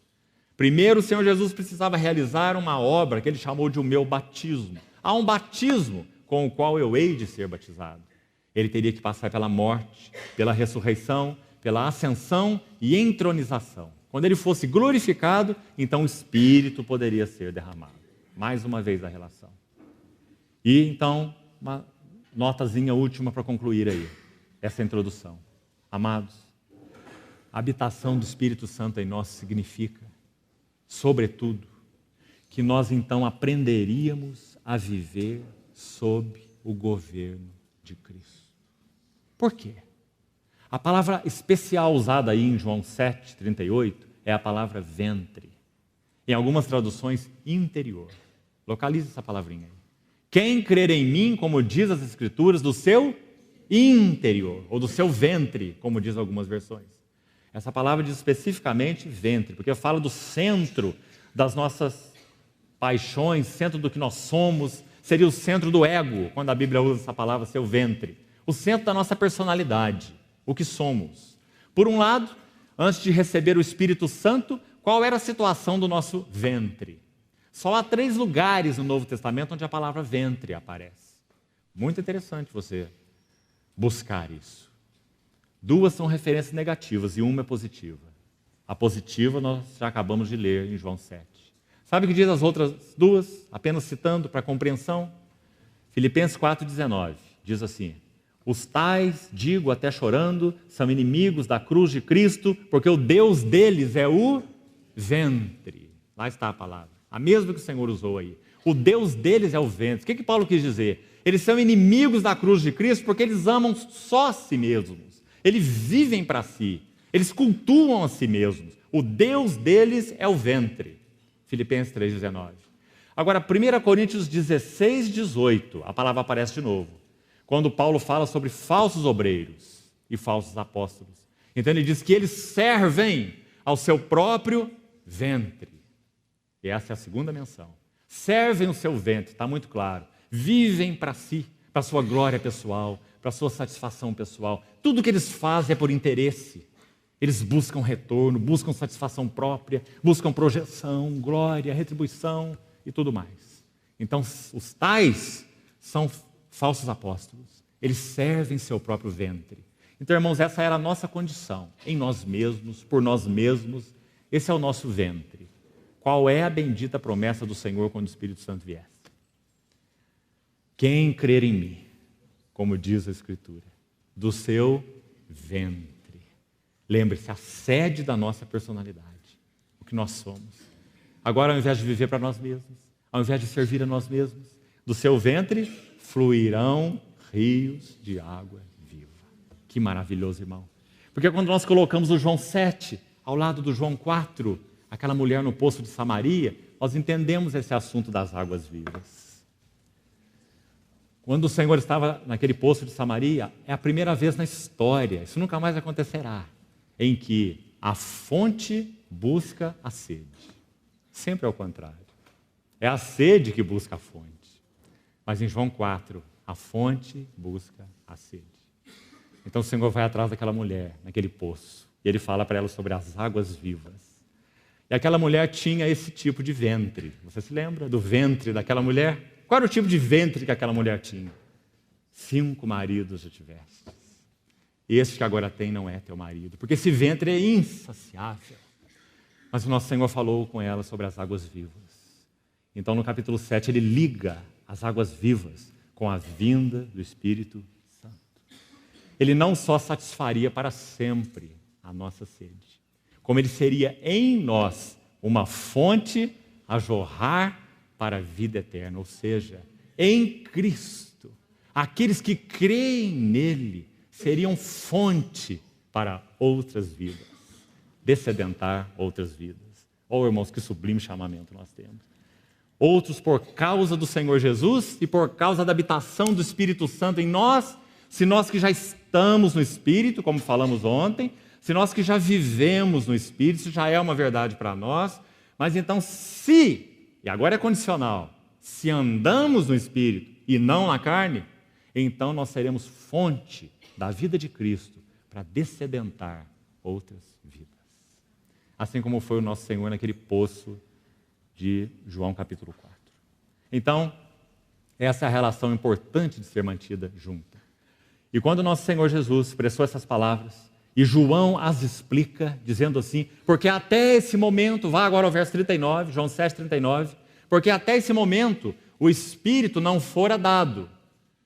Speaker 1: Primeiro, o Senhor Jesus precisava realizar uma obra que ele chamou de o meu batismo. Há um batismo com o qual eu hei de ser batizado. Ele teria que passar pela morte, pela ressurreição, pela ascensão e entronização. Quando ele fosse glorificado, então o Espírito poderia ser derramado. Mais uma vez a relação. E então, uma notazinha última para concluir aí, essa introdução. Amados, a habitação do Espírito Santo em nós significa, sobretudo, que nós então aprenderíamos a viver sob o governo de Cristo. Por quê? A palavra especial usada aí em João 7,38 é a palavra ventre. Em algumas traduções, interior. Localize essa palavrinha aí. Quem crer em mim, como diz as Escrituras, do seu interior, ou do seu ventre, como diz algumas versões. Essa palavra diz especificamente ventre, porque fala do centro das nossas paixões, centro do que nós somos, seria o centro do ego, quando a Bíblia usa essa palavra, seu ventre. O centro da nossa personalidade, o que somos. Por um lado, antes de receber o Espírito Santo, qual era a situação do nosso ventre? Só há 3 lugares no Novo Testamento onde a palavra ventre aparece. Muito interessante você buscar isso. 2 são referências negativas e uma é positiva. A positiva nós já acabamos de ler em João 7. Sabe o que diz as outras 2? Apenas citando para compreensão. Filipenses 4,19 diz assim: os tais, digo até chorando, são inimigos da cruz de Cristo, porque o Deus deles é o ventre. Lá está a palavra, a mesma que o Senhor usou aí. O Deus deles é o ventre. O que Paulo quis dizer? Eles são inimigos da cruz de Cristo porque eles amam só a si mesmos. Eles vivem para si. Eles cultuam a si mesmos. O Deus deles é o ventre. Filipenses 3,19. Agora, 1 Coríntios 16,18, a palavra aparece de novo. Quando Paulo fala sobre falsos obreiros e falsos apóstolos. Então ele diz que eles servem ao seu próprio ventre. E essa é a segunda menção. Servem o seu ventre, está muito claro. Vivem para si, para a sua glória pessoal, para a sua satisfação pessoal. Tudo que eles fazem é por interesse. Eles buscam retorno, buscam satisfação própria, buscam projeção, glória, retribuição e tudo mais. Então, os tais são falsos apóstolos. Eles servem seu próprio ventre. Então, irmãos, essa era a nossa condição, em nós mesmos, por nós mesmos. Esse é o nosso ventre. Qual é a bendita promessa do Senhor quando o Espírito Santo vier? Quem crer em mim, como diz a Escritura, do seu ventre. Lembre-se, a sede da nossa personalidade, o que nós somos. Agora, ao invés de viver para nós mesmos, ao invés de servir a nós mesmos, do seu ventre fluirão rios de água viva. Que maravilhoso, irmão. Porque quando nós colocamos o João 7 ao lado do João 4, aquela mulher no poço de Samaria, nós entendemos esse assunto das águas vivas. Quando o Senhor estava naquele poço de Samaria, é a primeira vez na história, isso nunca mais acontecerá, em que a fonte busca a sede. Sempre ao contrário. É a sede que busca a fonte. Mas em João 4, a fonte busca a sede. Então o Senhor vai atrás daquela mulher, naquele poço, e ele fala para ela sobre as águas vivas. E aquela mulher tinha esse tipo de ventre. Você se lembra do ventre daquela mulher? Qual era o tipo de ventre que aquela mulher tinha? 5 maridos já tivesse. Este que agora tem não é teu marido, porque esse ventre é insaciável. Mas o nosso Senhor falou com ela sobre as águas vivas. Então no capítulo 7 ele liga as águas vivas com a vinda do Espírito Santo. Ele não só satisfaria para sempre a nossa sede, como ele seria em nós uma fonte a jorrar para a vida eterna, ou seja, em Cristo, aqueles que creem nele seriam fonte para outras vidas, descedentar outras vidas. Oh, irmãos, que sublime chamamento nós temos. Outros por causa do Senhor Jesus e por causa da habitação do Espírito Santo em nós, se nós que já estamos no Espírito, como falamos ontem, se nós que já vivemos no Espírito, isso já é uma verdade para nós, mas então e agora é condicional, se andamos no Espírito e não na carne, então nós seremos fonte da vida de Cristo para descedentar outras vidas. Assim como foi o nosso Senhor naquele poço de João capítulo 4. Então, essa é a relação importante de ser mantida junta. E quando o nosso Senhor Jesus expressou essas palavras, E João as explica, dizendo assim, porque até esse momento, vá agora ao verso 39, João 7, 39, porque até esse momento o Espírito não fora dado.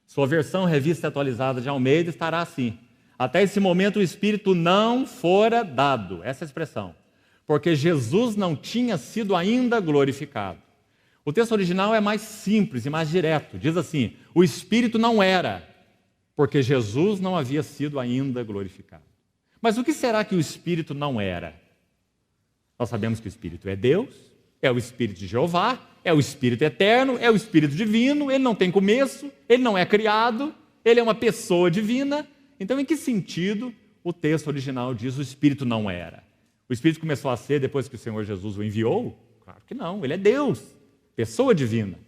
Speaker 1: Sua versão revista e atualizada de Almeida estará assim, até esse momento o Espírito não fora dado, essa é a expressão, porque Jesus não tinha sido ainda glorificado. O texto original é mais simples e mais direto, diz assim, o Espírito não era, porque Jesus não havia sido ainda glorificado. Mas o que será que o Espírito não era? Nós sabemos que o Espírito é Deus, é o Espírito de Jeová, é o Espírito eterno, é o Espírito divino, ele não tem começo, ele não é criado, ele é uma pessoa divina. Então, em que sentido o texto original diz o Espírito não era? O Espírito começou a ser depois que o Senhor Jesus o enviou? Claro que não, ele é Deus, pessoa divina.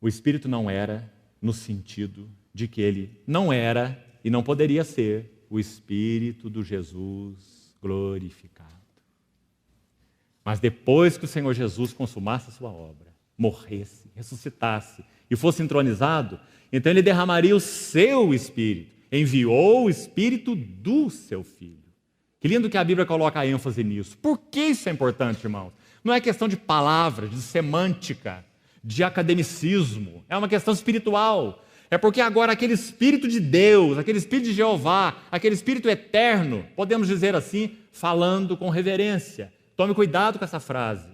Speaker 1: O Espírito não era no sentido de que ele não era e não poderia ser o Espírito do Jesus glorificado. Mas depois que o Senhor Jesus consumasse a sua obra, morresse, ressuscitasse e fosse entronizado, então ele derramaria o seu Espírito, enviou o Espírito do seu Filho. Que lindo que a Bíblia coloca a ênfase nisso. Por que isso é importante, irmãos? Não é questão de palavras, de semântica, de academicismo, é uma questão espiritual. É porque agora aquele Espírito de Deus, aquele Espírito de Jeová, aquele Espírito eterno, podemos dizer assim, falando com reverência. Tome cuidado com essa frase,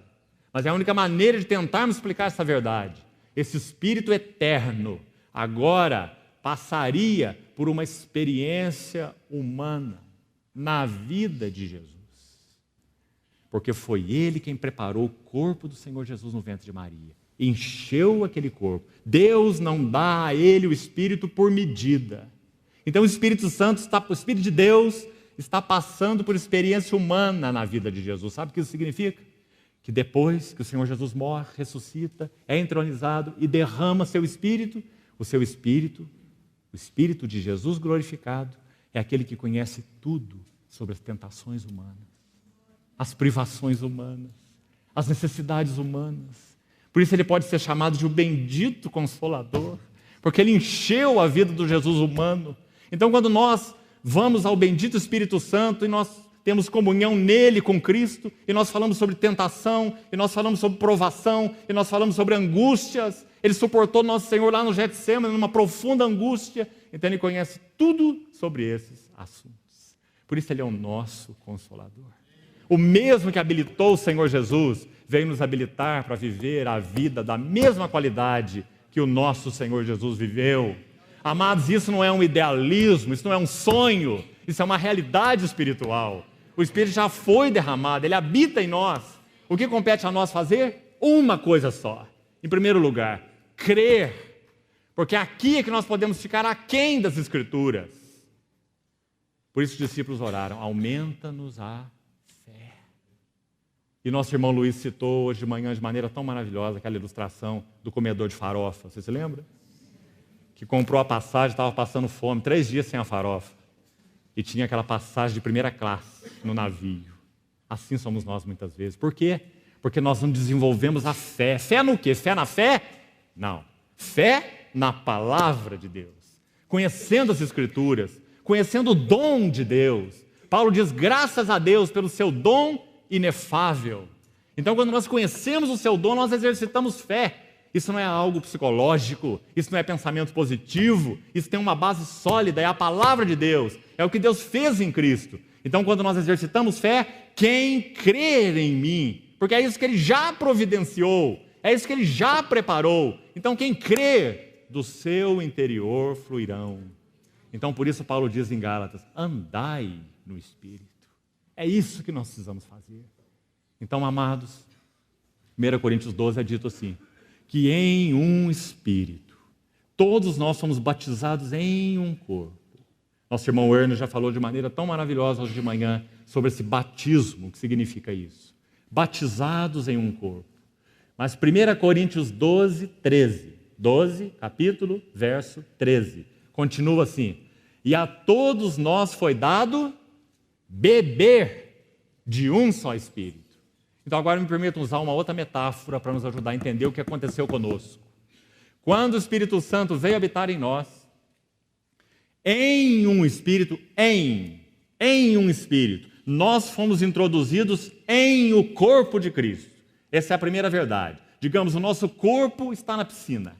Speaker 1: mas é a única maneira de tentarmos explicar essa verdade. Esse Espírito eterno agora passaria por uma experiência humana na vida de Jesus. Porque foi Ele quem preparou o corpo do Senhor Jesus no ventre de Maria. Encheu aquele corpo. Deus não dá a ele o Espírito por medida. Então o Espírito Santo, o Espírito de Deus está passando por experiência humana na vida de Jesus. Sabe o que isso significa? Que depois que o Senhor Jesus morre, ressuscita, é entronizado e derrama seu Espírito, o seu Espírito, o Espírito de Jesus glorificado, é aquele que conhece tudo sobre as tentações humanas, as privações humanas, as necessidades humanas. Por isso ele pode ser chamado de o bendito Consolador, porque ele encheu a vida do Jesus humano. Então, quando nós vamos ao bendito Espírito Santo e nós temos comunhão nele com Cristo, e nós falamos sobre tentação, e nós falamos sobre provação, e nós falamos sobre angústias, ele suportou nosso Senhor lá no Getsêmani, numa profunda angústia, então ele conhece tudo sobre esses assuntos. Por isso ele é o nosso Consolador. O mesmo que habilitou o Senhor Jesus, veio nos habilitar para viver a vida da mesma qualidade que o nosso Senhor Jesus viveu. Amados, isso não é um idealismo, isso não é um sonho, isso é uma realidade espiritual. O Espírito já foi derramado, ele habita em nós. O que compete a nós fazer? Uma coisa só. Em primeiro lugar, crer. Porque aqui é que nós podemos ficar aquém das Escrituras. Por isso os discípulos oraram, aumenta-nos a fé. E nosso irmão Luiz citou hoje de manhã de maneira tão maravilhosa aquela ilustração do comedor de farofa. Você se lembra? Que comprou a passagem, estava passando fome, 3 dias sem a farofa. E tinha aquela passagem de primeira classe no navio. Assim somos nós muitas vezes. Por quê? Porque nós não desenvolvemos a fé. Fé no quê? Fé na fé? Não. Fé na palavra de Deus. Conhecendo as Escrituras, conhecendo o dom de Deus. Paulo diz, graças a Deus pelo seu dom inefável. Então, quando nós conhecemos o seu dom, nós exercitamos fé. Isso não é algo psicológico, isso não é pensamento positivo, isso tem uma base sólida, é a palavra de Deus, é o que Deus fez em Cristo. Então, quando nós exercitamos fé, quem crer em mim, porque é isso que Ele já providenciou, é isso que Ele já preparou. Então, quem crer, do seu interior fluirão. Então, por isso Paulo diz em Gálatas, andai no Espírito. É isso que nós precisamos fazer. Então, amados, 1 Coríntios 12 é dito assim, que em um Espírito, todos nós somos batizados em um corpo. Nosso irmão Werner já falou de maneira tão maravilhosa hoje de manhã sobre esse batismo, o que significa isso. Batizados em um corpo. Mas 1 Coríntios 12, 13. 12, capítulo, verso 13. Continua assim, e a todos nós foi dado beber de um só Espírito. Então agora me permitam usar uma outra metáfora para nos ajudar a entender o que aconteceu conosco. Quando o Espírito Santo veio habitar em nós, em um espírito, em um espírito. Nós fomos introduzidos em o corpo de Cristo. Essa é a primeira verdade. Digamos, o nosso corpo está na piscina.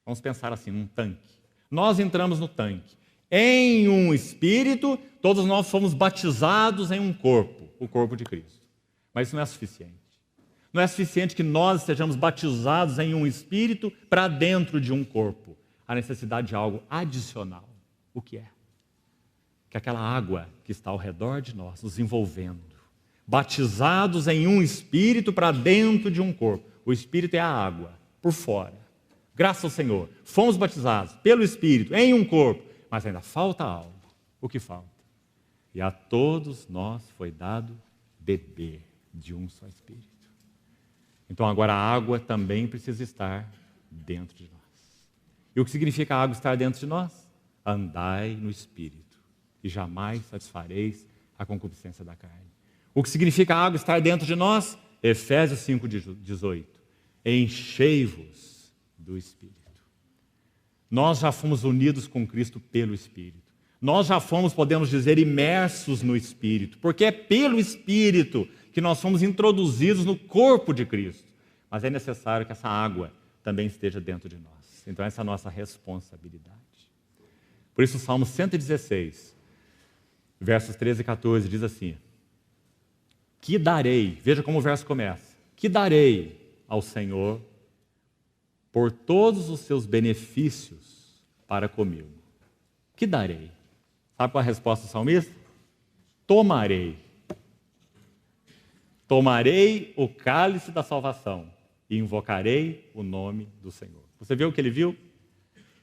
Speaker 1: Vamos pensar assim, num tanque. Nós entramos no tanque. Em um espírito, todos nós fomos batizados em um corpo, o corpo de Cristo. Mas isso não é suficiente. Não é suficiente que nós sejamos batizados em um espírito para dentro de um corpo. Há necessidade de algo adicional. O que é? Que aquela água que está ao redor de nós, nos envolvendo, batizados em um espírito para dentro de um corpo. O espírito é a água, por fora. Graças ao Senhor, fomos batizados pelo espírito em um corpo, mas ainda falta algo. O que falta? E a todos nós foi dado beber de um só espírito. Então agora a água também precisa estar dentro de nós. E o que significa a água estar dentro de nós? Andai no espírito e jamais satisfareis a concupiscência da carne. O que significa a água estar dentro de nós? Efésios 5,18. Enchei-vos do Espírito. Nós já fomos unidos com Cristo pelo Espírito. Nós já fomos, podemos dizer, imersos no Espírito, porque é pelo Espírito que nós fomos introduzidos no corpo de Cristo. Mas é necessário que essa água também esteja dentro de nós. Então essa é a nossa responsabilidade. Por isso o Salmo 116, versos 13 e 14, diz assim: que darei, veja como o verso começa, que darei ao Senhor por todos os seus benefícios para comigo. Que darei? Sabe qual é a resposta do salmista? Tomarei. Tomarei o cálice da salvação e invocarei o nome do Senhor. Você viu o que ele viu?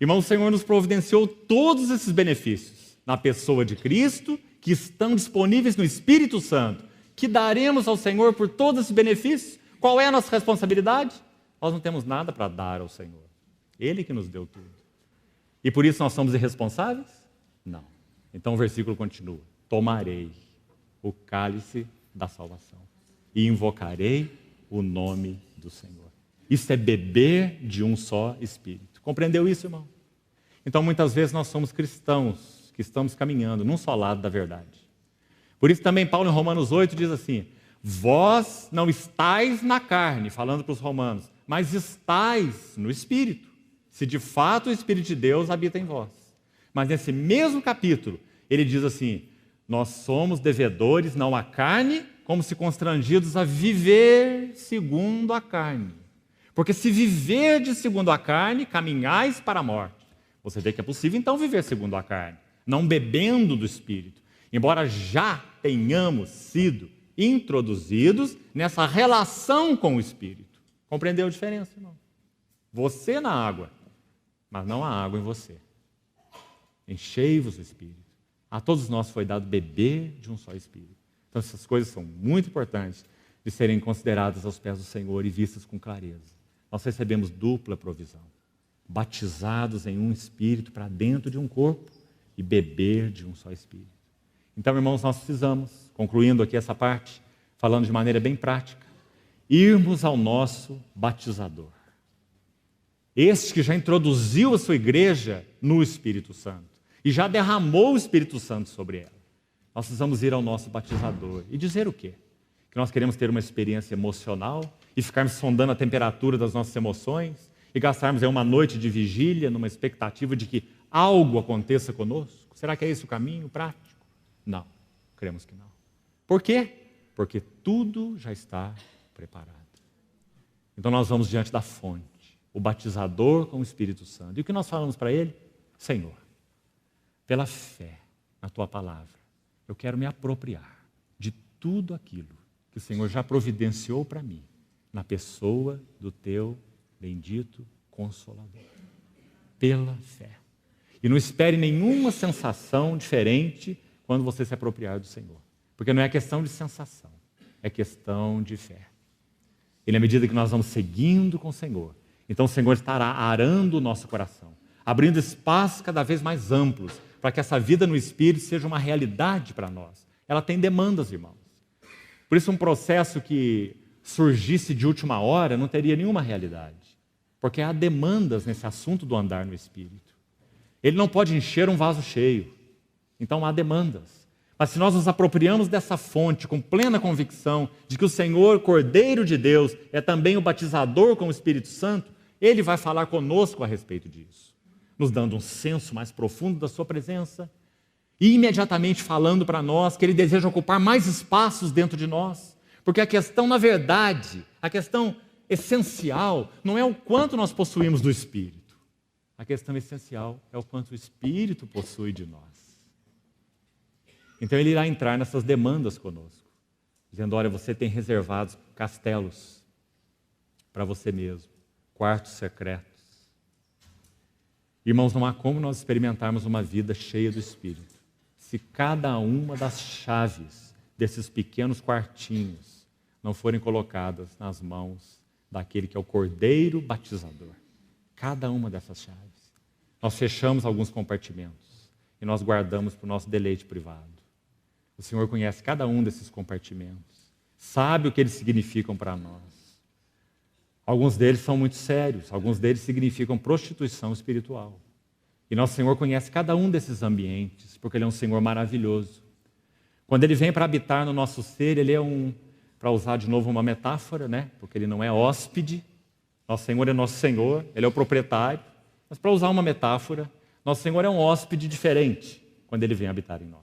Speaker 1: Irmão, o Senhor nos providenciou todos esses benefícios na pessoa de Cristo, que estão disponíveis no Espírito Santo. Que daremos ao Senhor por todos esses benefícios? Qual é a nossa responsabilidade? Nós não temos nada para dar ao Senhor. Ele que nos deu tudo. E por isso nós somos irresponsáveis? Não. Então o versículo continua: tomarei o cálice da salvação e invocarei o nome do Senhor. Isso é beber de um só Espírito. Compreendeu isso, irmão? Então muitas vezes nós somos cristãos que estamos caminhando num só lado da verdade. Por isso também Paulo em Romanos 8 diz assim: vós não estáis na carne, falando para os romanos, mas estáis no Espírito, se de fato o Espírito de Deus habita em vós. Mas nesse mesmo capítulo, ele diz assim: nós somos devedores não à carne, como se constrangidos a viver segundo a carne. Porque se viverdes segundo a carne, caminhais para a morte. Você vê que é possível então viver segundo a carne, não bebendo do Espírito. Embora já tenhamos sido introduzidos nessa relação com o Espírito. Compreendeu a diferença, irmão? Você na água, mas não a água em você. Enchei-vos do Espírito. A todos nós foi dado beber de um só Espírito. Então essas coisas são muito importantes de serem consideradas aos pés do Senhor e vistas com clareza. Nós recebemos dupla provisão. Batizados em um Espírito para dentro de um corpo e beber de um só Espírito. Então, irmãos, nós precisamos, concluindo aqui essa parte, falando de maneira bem prática, irmos ao nosso batizador. Este que já introduziu a sua igreja no Espírito Santo e já derramou o Espírito Santo sobre ela. Nós precisamos ir ao nosso batizador e dizer o quê? Que nós queremos ter uma experiência emocional e ficarmos sondando a temperatura das nossas emoções e gastarmos aí uma noite de vigília numa expectativa de que algo aconteça conosco? Será que é esse o caminho prático? Não, cremos que não. Por quê? Porque tudo já está preparado. Então nós vamos diante da fonte, o batizador com o Espírito Santo. E o que nós falamos para ele? Senhor, pela fé na tua palavra, eu quero me apropriar de tudo aquilo que o Senhor já providenciou para mim, na pessoa do teu bendito Consolador. Pela fé. E não espere nenhuma sensação diferente quando você se apropriar do Senhor. Porque não é questão de sensação, é questão de fé. E na medida que nós vamos seguindo com o Senhor, então o Senhor estará arando o nosso coração, abrindo espaços cada vez mais amplos, para que essa vida no Espírito seja uma realidade para nós. Ela tem demandas, irmãos. Por isso um processo que surgisse de última hora não teria nenhuma realidade. Porque há demandas nesse assunto do andar no Espírito. Ele não pode encher um vaso cheio. Então há demandas. Mas se nós nos apropriamos dessa fonte com plena convicção de que o Senhor, Cordeiro de Deus, é também o batizador com o Espírito Santo, Ele vai falar conosco a respeito disso, nos dando um senso mais profundo da sua presença e imediatamente falando para nós que Ele deseja ocupar mais espaços dentro de nós. Porque a questão, na verdade, a questão essencial não é o quanto nós possuímos do Espírito. A questão essencial é o quanto o Espírito possui de nós. Então Ele irá entrar nessas demandas conosco, dizendo, olha, você tem reservados castelos para você mesmo, quartos secretos. Irmãos, não há como nós experimentarmos uma vida cheia do Espírito se cada uma das chaves desses pequenos quartinhos não forem colocadas nas mãos daquele que é o Cordeiro batizador. Cada uma dessas chaves. Nós fechamos alguns compartimentos e nós guardamos para o nosso deleite privado. O Senhor conhece cada um desses compartimentos, sabe o que eles significam para nós. Alguns deles são muito sérios, alguns deles significam prostituição espiritual. E nosso Senhor conhece cada um desses ambientes, porque Ele é um Senhor maravilhoso. Quando Ele vem para habitar no nosso ser, Ele é para usar de novo uma metáfora, né? Porque Ele não é hóspede, nosso Senhor é nosso Senhor, Ele é o proprietário. Mas para usar uma metáfora, nosso Senhor é um hóspede diferente quando Ele vem habitar em nós.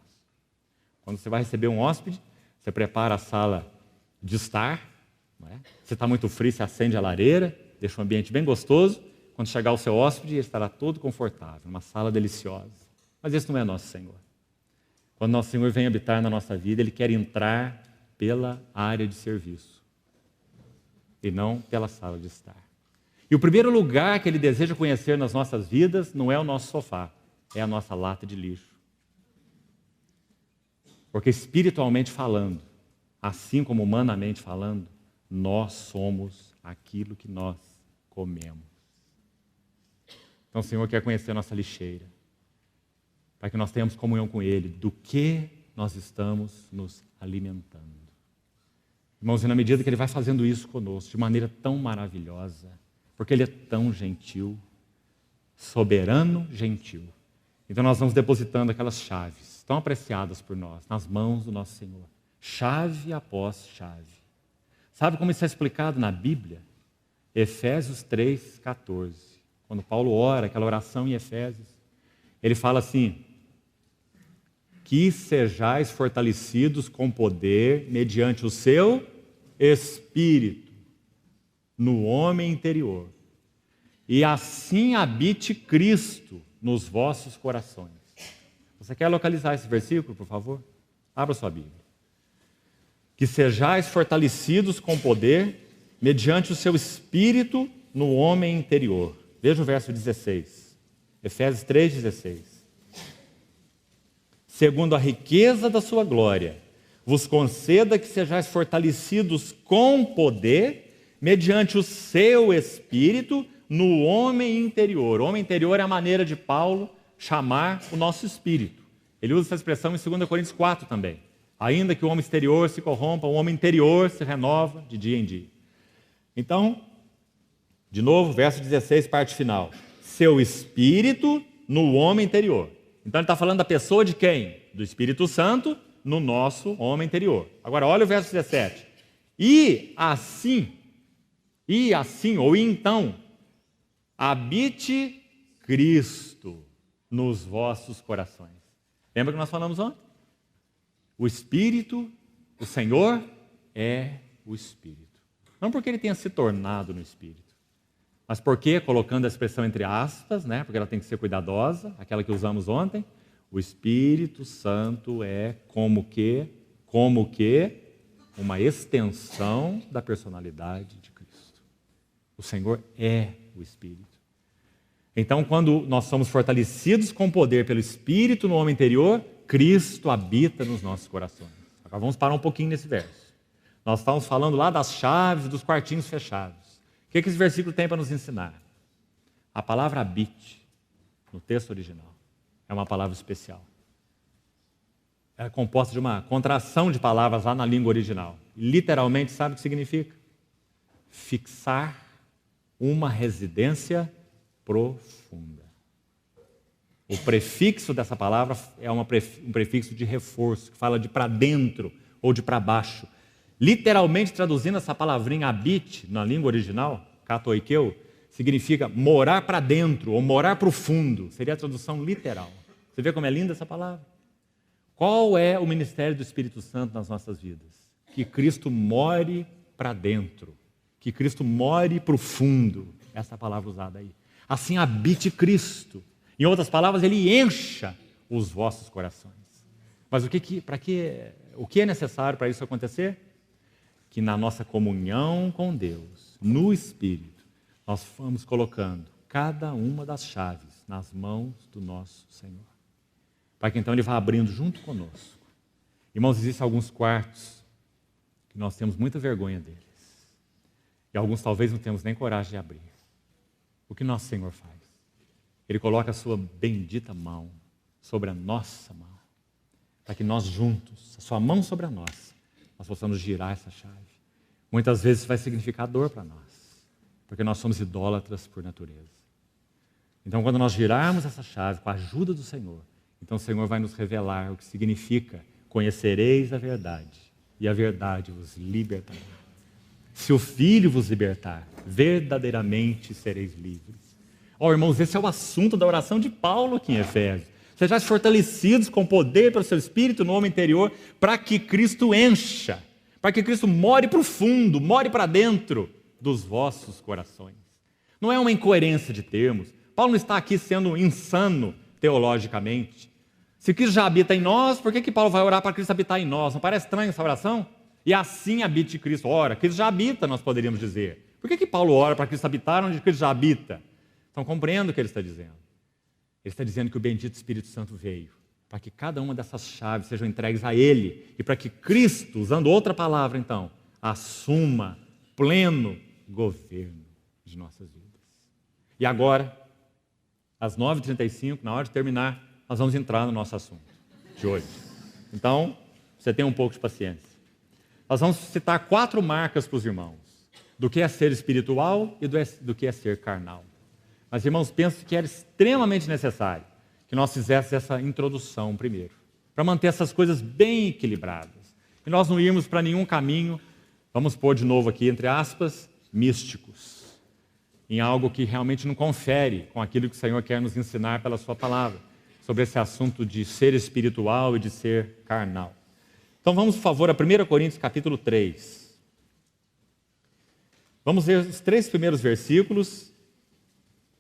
Speaker 1: Quando você vai receber um hóspede, você prepara a sala de estar, não é? Se está muito frio, você acende a lareira, deixa um ambiente bem gostoso. Quando chegar o seu hóspede, ele estará todo confortável, uma sala deliciosa. Mas esse não é nosso Senhor. Quando nosso Senhor vem habitar na nossa vida, Ele quer entrar pela área de serviço e não pela sala de estar. E o primeiro lugar que Ele deseja conhecer nas nossas vidas não é o nosso sofá, é a nossa lata de lixo. Porque espiritualmente falando, assim como humanamente falando, nós somos aquilo que nós comemos. Então o Senhor quer conhecer a nossa lixeira, para que nós tenhamos comunhão com Ele, do que nós estamos nos alimentando. Irmãos, e na medida que Ele vai fazendo isso conosco, de maneira tão maravilhosa, porque Ele é tão gentil, soberano, gentil. Então nós vamos depositando aquelas chaves, tão apreciadas por nós, nas mãos do nosso Senhor. Chave após chave. Sabe como isso é explicado na Bíblia? Efésios 3,14. Quando Paulo ora, aquela oração em Efésios, ele fala assim, que sejais fortalecidos com poder mediante o seu Espírito no homem interior, e assim habite Cristo nos vossos corações. Você quer localizar esse versículo, por favor? Abra sua Bíblia. Que sejais fortalecidos com poder mediante o seu Espírito no homem interior. Veja o verso 16. Efésios 3,16. Segundo a riqueza da sua glória, vos conceda que sejais fortalecidos com poder, mediante o seu Espírito, no homem interior. O homem interior é a maneira de Paulo chamar o nosso espírito. Ele usa essa expressão em 2 Coríntios 4 também. Ainda que o homem exterior se corrompa, o homem interior se renova de dia em dia. Então, de novo, verso 16, parte final. Seu Espírito no homem interior. Então ele está falando da pessoa de quem? Do Espírito Santo no nosso homem interior. Agora olha o verso 17. E assim, ou então, habite Cristo nos vossos corações. Lembra que nós falamos ontem? O Espírito, o Senhor é o Espírito. Não porque Ele tenha se tornado no Espírito, mas porque, colocando a expressão entre aspas, né, porque ela tem que ser cuidadosa, aquela que usamos ontem, o Espírito Santo é como que uma extensão da personalidade de Cristo. O Senhor é o Espírito. Então, quando nós somos fortalecidos com poder pelo Espírito no homem interior, Cristo habita nos nossos corações. Agora vamos parar um pouquinho nesse verso. Nós estávamos falando lá das chaves, dos quartinhos fechados. O que esse versículo tem para nos ensinar? A palavra habite, no texto original, é uma palavra especial. É composta de uma contração de palavras lá na língua original. Literalmente, sabe o que significa? Fixar uma residência profunda. O prefixo dessa palavra é um prefixo de reforço, que fala de para dentro ou de para baixo. Literalmente traduzindo essa palavrinha habite, na língua original, katoikeu, significa morar para dentro ou morar para o fundo. Seria a tradução literal. Você vê como é linda essa palavra? Qual é o ministério do Espírito Santo nas nossas vidas? Que Cristo more para dentro, que Cristo more para o fundo. Essa é a palavra usada aí. Assim habite Cristo. Em outras palavras, Ele encha os vossos corações. Mas o que é necessário para isso acontecer? Que na nossa comunhão com Deus, no Espírito, nós vamos colocando cada uma das chaves nas mãos do nosso Senhor. Para que então Ele vá abrindo junto conosco. Irmãos, existem alguns quartos que nós temos muita vergonha deles. E alguns talvez não temos nem coragem de abrir. O que nosso Senhor faz? Ele coloca a sua bendita mão sobre a nossa mão, para que nós juntos, a sua mão sobre a nossa, nós possamos girar essa chave. Muitas vezes vai significar dor para nós, porque nós somos idólatras por natureza. Então, quando nós girarmos essa chave com a ajuda do Senhor, então o Senhor vai nos revelar o que significa: conhecereis a verdade, e a verdade vos libertará. Se o Filho vos libertar, verdadeiramente sereis livres. Irmãos, esse é o assunto da oração de Paulo aqui em Efésios. Sejais fortalecidos com poder pelo seu Espírito no homem interior, para que Cristo encha, para que Cristo more para o fundo, more para dentro dos vossos corações. Não é uma incoerência de termos. Paulo não está aqui sendo insano teologicamente. Se Cristo já habita em nós, por que Paulo vai orar para Cristo habitar em nós? Não parece estranho essa oração? E assim habite Cristo. Ora, Cristo já habita, nós poderíamos dizer. Por que Paulo ora para Cristo habitar onde Cristo já habita? Então compreendo o que ele está dizendo. Ele está dizendo que o bendito Espírito Santo veio para que cada uma dessas chaves sejam entregues a Ele e para que Cristo, usando outra palavra então, assuma pleno governo de nossas vidas. E agora, às 9h35, na hora de terminar, nós vamos entrar no nosso assunto de hoje. Então, você tem um pouco de paciência. Nós vamos citar 4 marcas para os irmãos, do que é ser espiritual e do que é ser carnal. Mas, irmãos, penso que era extremamente necessário que nós fizéssemos essa introdução primeiro, para manter essas coisas bem equilibradas. E nós não irmos para nenhum caminho, vamos pôr de novo aqui, entre aspas, místicos, em algo que realmente não confere com aquilo que o Senhor quer nos ensinar pela sua palavra, sobre esse assunto de ser espiritual e de ser carnal. Então vamos, por favor, a 1 Coríntios capítulo 3. Vamos ver os 3 primeiros versículos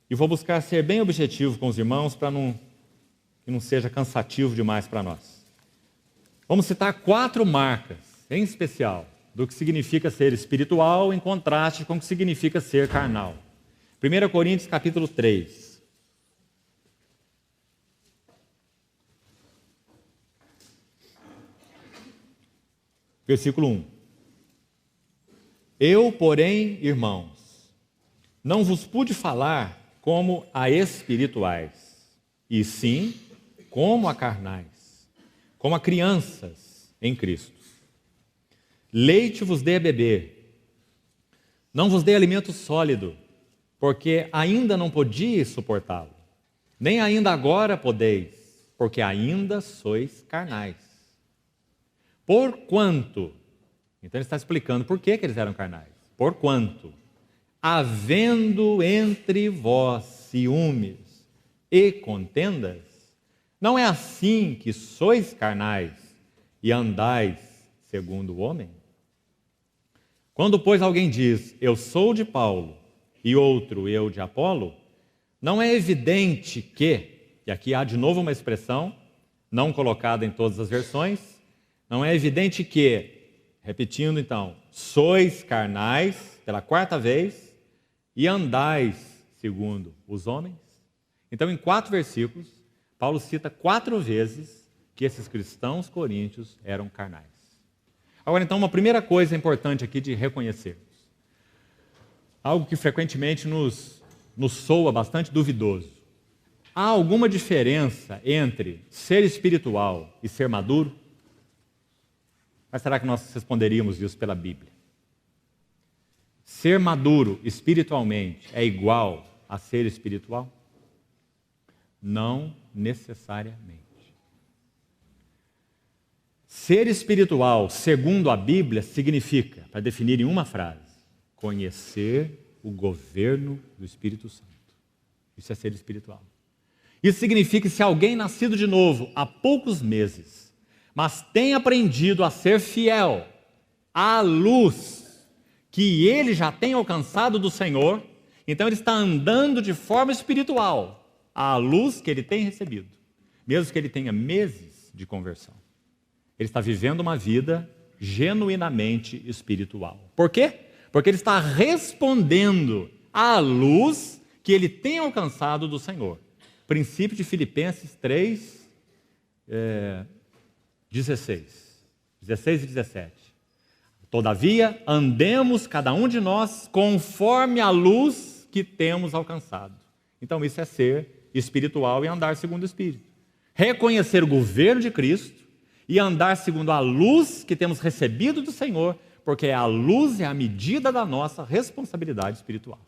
Speaker 1: e vou buscar ser bem objetivo com os irmãos para que não seja cansativo demais para nós. Vamos citar 4 marcas, em especial, do que significa ser espiritual em contraste com o que significa ser carnal. 1 Coríntios capítulo 3. Versículo 1. Eu, porém, irmãos, não vos pude falar como a espirituais, e sim como a carnais, como a crianças em Cristo. Leite vos dei a beber, não vos dei alimento sólido, porque ainda não podíeis suportá-lo, nem ainda agora podeis, porque ainda sois carnais. Porquanto, então ele está explicando por que eles eram carnais. Porquanto, havendo entre vós ciúmes e contendas, não é assim que sois carnais e andais segundo o homem? Quando, pois, alguém diz, eu sou de Paulo, e outro, eu de Apolo, não é evidente que, e aqui há de novo uma expressão, não colocada em todas as versões, não é evidente que, repetindo então, sois carnais, pela 4ª vez, e andais segundo os homens? Então, em 4 versículos, Paulo cita 4 vezes que esses cristãos coríntios eram carnais. Agora, então, uma primeira coisa importante aqui de reconhecermos. Algo que frequentemente nos soa bastante duvidoso. Há alguma diferença entre ser espiritual e ser maduro? Mas será que nós responderíamos isso pela Bíblia? Ser maduro espiritualmente é igual a ser espiritual? Não necessariamente. Ser espiritual, segundo a Bíblia, significa, para definir em uma frase, conhecer o governo do Espírito Santo. Isso é ser espiritual. Isso significa que se alguém nascido de novo há poucos meses, mas tem aprendido a ser fiel à luz que ele já tem alcançado do Senhor, então ele está andando de forma espiritual à luz que ele tem recebido, mesmo que ele tenha meses de conversão. Ele está vivendo uma vida genuinamente espiritual. Por quê? Porque ele está respondendo à luz que ele tem alcançado do Senhor. Princípio de Filipenses 3, 16 e 17. Todavia, andemos cada um de nós conforme a luz que temos alcançado. Então isso é ser espiritual e andar segundo o Espírito. Reconhecer o governo de Cristo e andar segundo a luz que temos recebido do Senhor, porque a luz é a medida da nossa responsabilidade espiritual.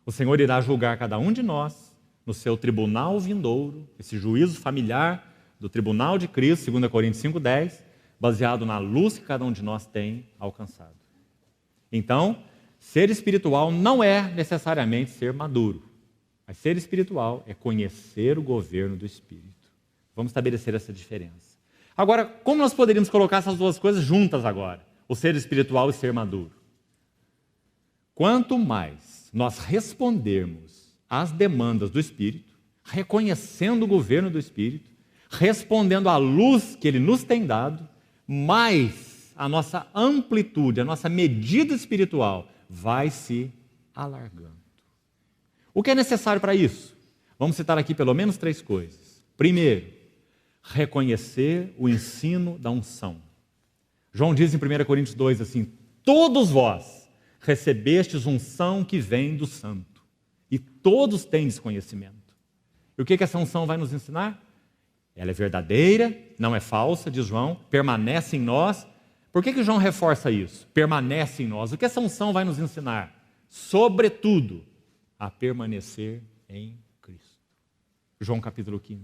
Speaker 1: O Senhor irá julgar cada um de nós no seu tribunal vindouro, esse juízo familiar do tribunal de Cristo, 2 Coríntios 5,10, baseado na luz que cada um de nós tem alcançado. Então, ser espiritual não é necessariamente ser maduro, mas ser espiritual é conhecer o governo do Espírito. Vamos estabelecer essa diferença. Agora, como nós poderíamos colocar essas duas coisas juntas agora? O ser espiritual e ser maduro. Quanto mais nós respondermos às demandas do Espírito, reconhecendo o governo do Espírito, respondendo à luz que Ele nos tem dado, mais a nossa amplitude, a nossa medida espiritual vai se alargando. O que é necessário para isso? Vamos citar aqui pelo menos 3 coisas. Primeiro, reconhecer o ensino da unção. João diz em 1 Coríntios 2 assim: todos vós recebestes unção que vem do Santo, e todos têm desconhecimento. E o que essa unção vai nos ensinar? Ela é verdadeira, não é falsa, diz João, permanece em nós. Por que João reforça isso? Permanece em nós. O que essa unção vai nos ensinar? Sobretudo, a permanecer em Cristo. João capítulo 15.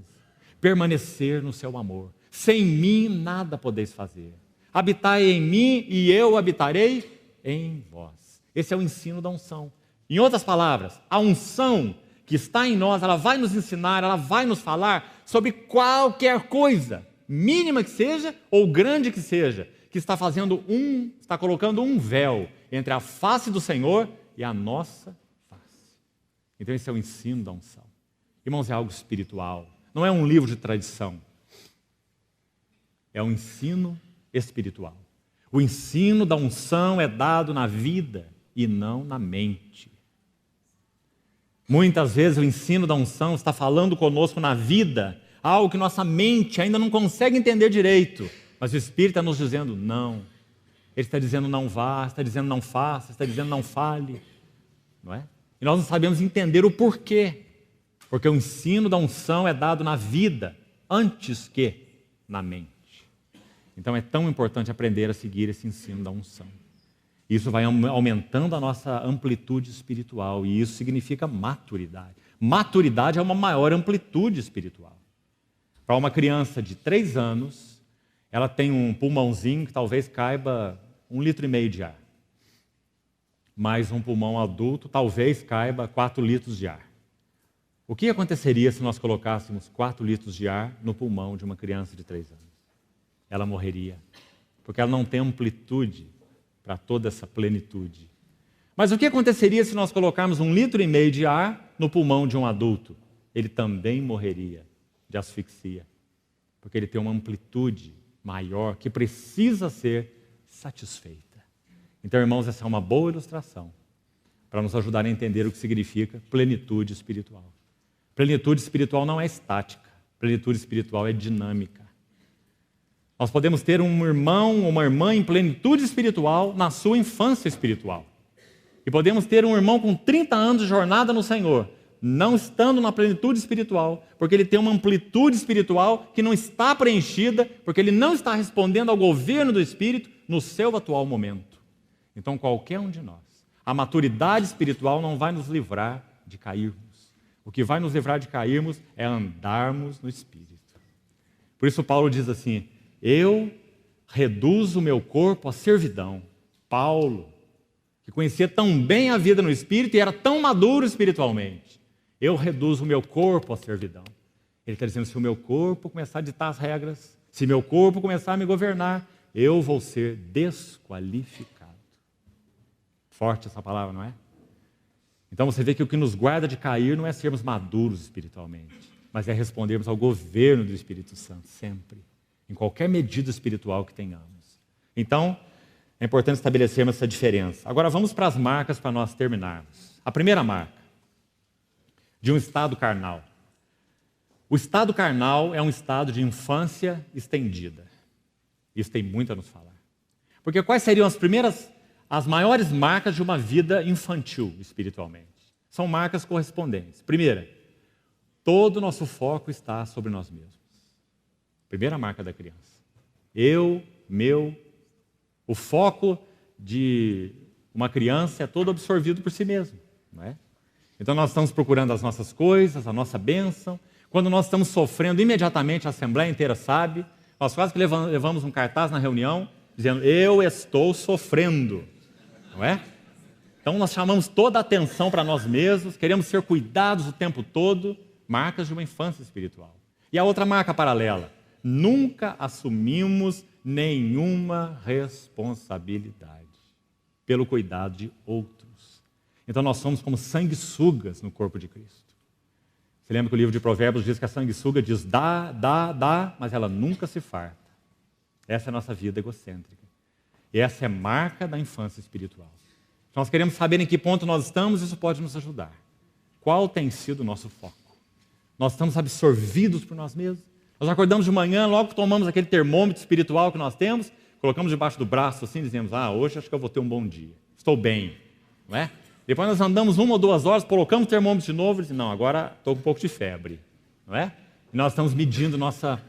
Speaker 1: Permanecer no seu amor. Sem mim nada podeis fazer. Habitai em mim e eu habitarei em vós. Esse é o ensino da unção. Em outras palavras, a unção que está em nós, ela vai nos ensinar, ela vai nos falar sobre qualquer coisa, mínima que seja ou grande que seja, que está colocando um véu entre a face do Senhor e a nossa face. Então esse é o ensino da unção. Irmãos, é algo espiritual. Não é um livro de tradição. É um ensino espiritual. O ensino da unção é dado na vida e não na mente. Muitas vezes o ensino da unção está falando conosco na vida, algo que nossa mente ainda não consegue entender direito, mas o Espírito está nos dizendo não. Ele está dizendo não vá, está dizendo não faça, está dizendo não fale, não é? E nós não sabemos entender o porquê, porque o ensino da unção é dado na vida antes que na mente. Então é tão importante aprender a seguir esse ensino da unção. Isso vai aumentando a nossa amplitude espiritual e isso significa maturidade. Maturidade é uma maior amplitude espiritual. Para uma criança de 3 anos, ela tem um pulmãozinho que talvez caiba 1,5 litros de ar. Mais um pulmão adulto, talvez caiba 4 litros de ar. O que aconteceria se nós colocássemos 4 litros de ar no pulmão de uma criança de 3 anos? Ela morreria, porque ela não tem amplitude para toda essa plenitude. Mas o que aconteceria se nós colocarmos 1,5 litros de ar no pulmão de um adulto? Ele também morreria de asfixia, porque ele tem uma amplitude maior que precisa ser satisfeita. Então, irmãos, essa é uma boa ilustração para nos ajudar a entender o que significa plenitude espiritual. Plenitude espiritual não é estática, plenitude espiritual é dinâmica. Nós podemos ter um irmão ou uma irmã em plenitude espiritual na sua infância espiritual. E podemos ter um irmão com 30 anos de jornada no Senhor, não estando na plenitude espiritual, porque ele tem uma amplitude espiritual que não está preenchida, porque ele não está respondendo ao governo do Espírito no seu atual momento. Então, qualquer um de nós, a maturidade espiritual não vai nos livrar de cairmos. O que vai nos livrar de cairmos é andarmos no Espírito. Por isso Paulo diz assim, eu reduzo o meu corpo à servidão. Paulo, que conhecia tão bem a vida no Espírito e era tão maduro espiritualmente, eu reduzo o meu corpo à servidão. Ele está dizendo, se o meu corpo começar a ditar as regras, se meu corpo começar a me governar, eu vou ser desqualificado. Forte essa palavra, não é? Então você vê que o que nos guarda de cair não é sermos maduros espiritualmente, mas é respondermos ao governo do Espírito Santo, sempre, em qualquer medida espiritual que tenhamos. Então, é importante estabelecermos essa diferença. Agora vamos para as marcas para nós terminarmos. A primeira marca, de um estado carnal. O estado carnal é um estado de infância estendida. Isso tem muito a nos falar. Porque quais seriam as maiores marcas de uma vida infantil espiritualmente? São marcas correspondentes. Primeira, todo o nosso foco está sobre nós mesmos. Primeira marca da criança. Eu, meu. O foco de uma criança é todo absorvido por si mesmo, não é? Então nós estamos procurando as nossas coisas, a nossa bênção. Quando nós estamos sofrendo, imediatamente a Assembleia inteira sabe. Nós quase que levamos um cartaz na reunião, dizendo, eu estou sofrendo, não é? Então nós chamamos toda a atenção para nós mesmos, queremos ser cuidados o tempo todo, marcas de uma infância espiritual. E a outra marca paralela, nunca assumimos nenhuma responsabilidade pelo cuidado de outros. Então nós somos como sanguessugas no corpo de Cristo. Você lembra que o livro de Provérbios diz que a sanguessuga diz dá, dá, dá, mas ela nunca se farta. Essa é a nossa vida egocêntrica. E essa é marca da infância espiritual. Nós queremos saber em que ponto nós estamos, isso pode nos ajudar. Qual tem sido o nosso foco? Nós estamos absorvidos por nós mesmos? Nós acordamos de manhã, logo tomamos aquele termômetro espiritual que nós temos, colocamos debaixo do braço assim, dizemos, hoje acho que eu vou ter um bom dia, estou bem, não é? Depois nós andamos 1 ou 2 horas, colocamos o termômetro de novo e dizemos, não, agora estou com um pouco de febre, não é? E nós estamos medindo nossa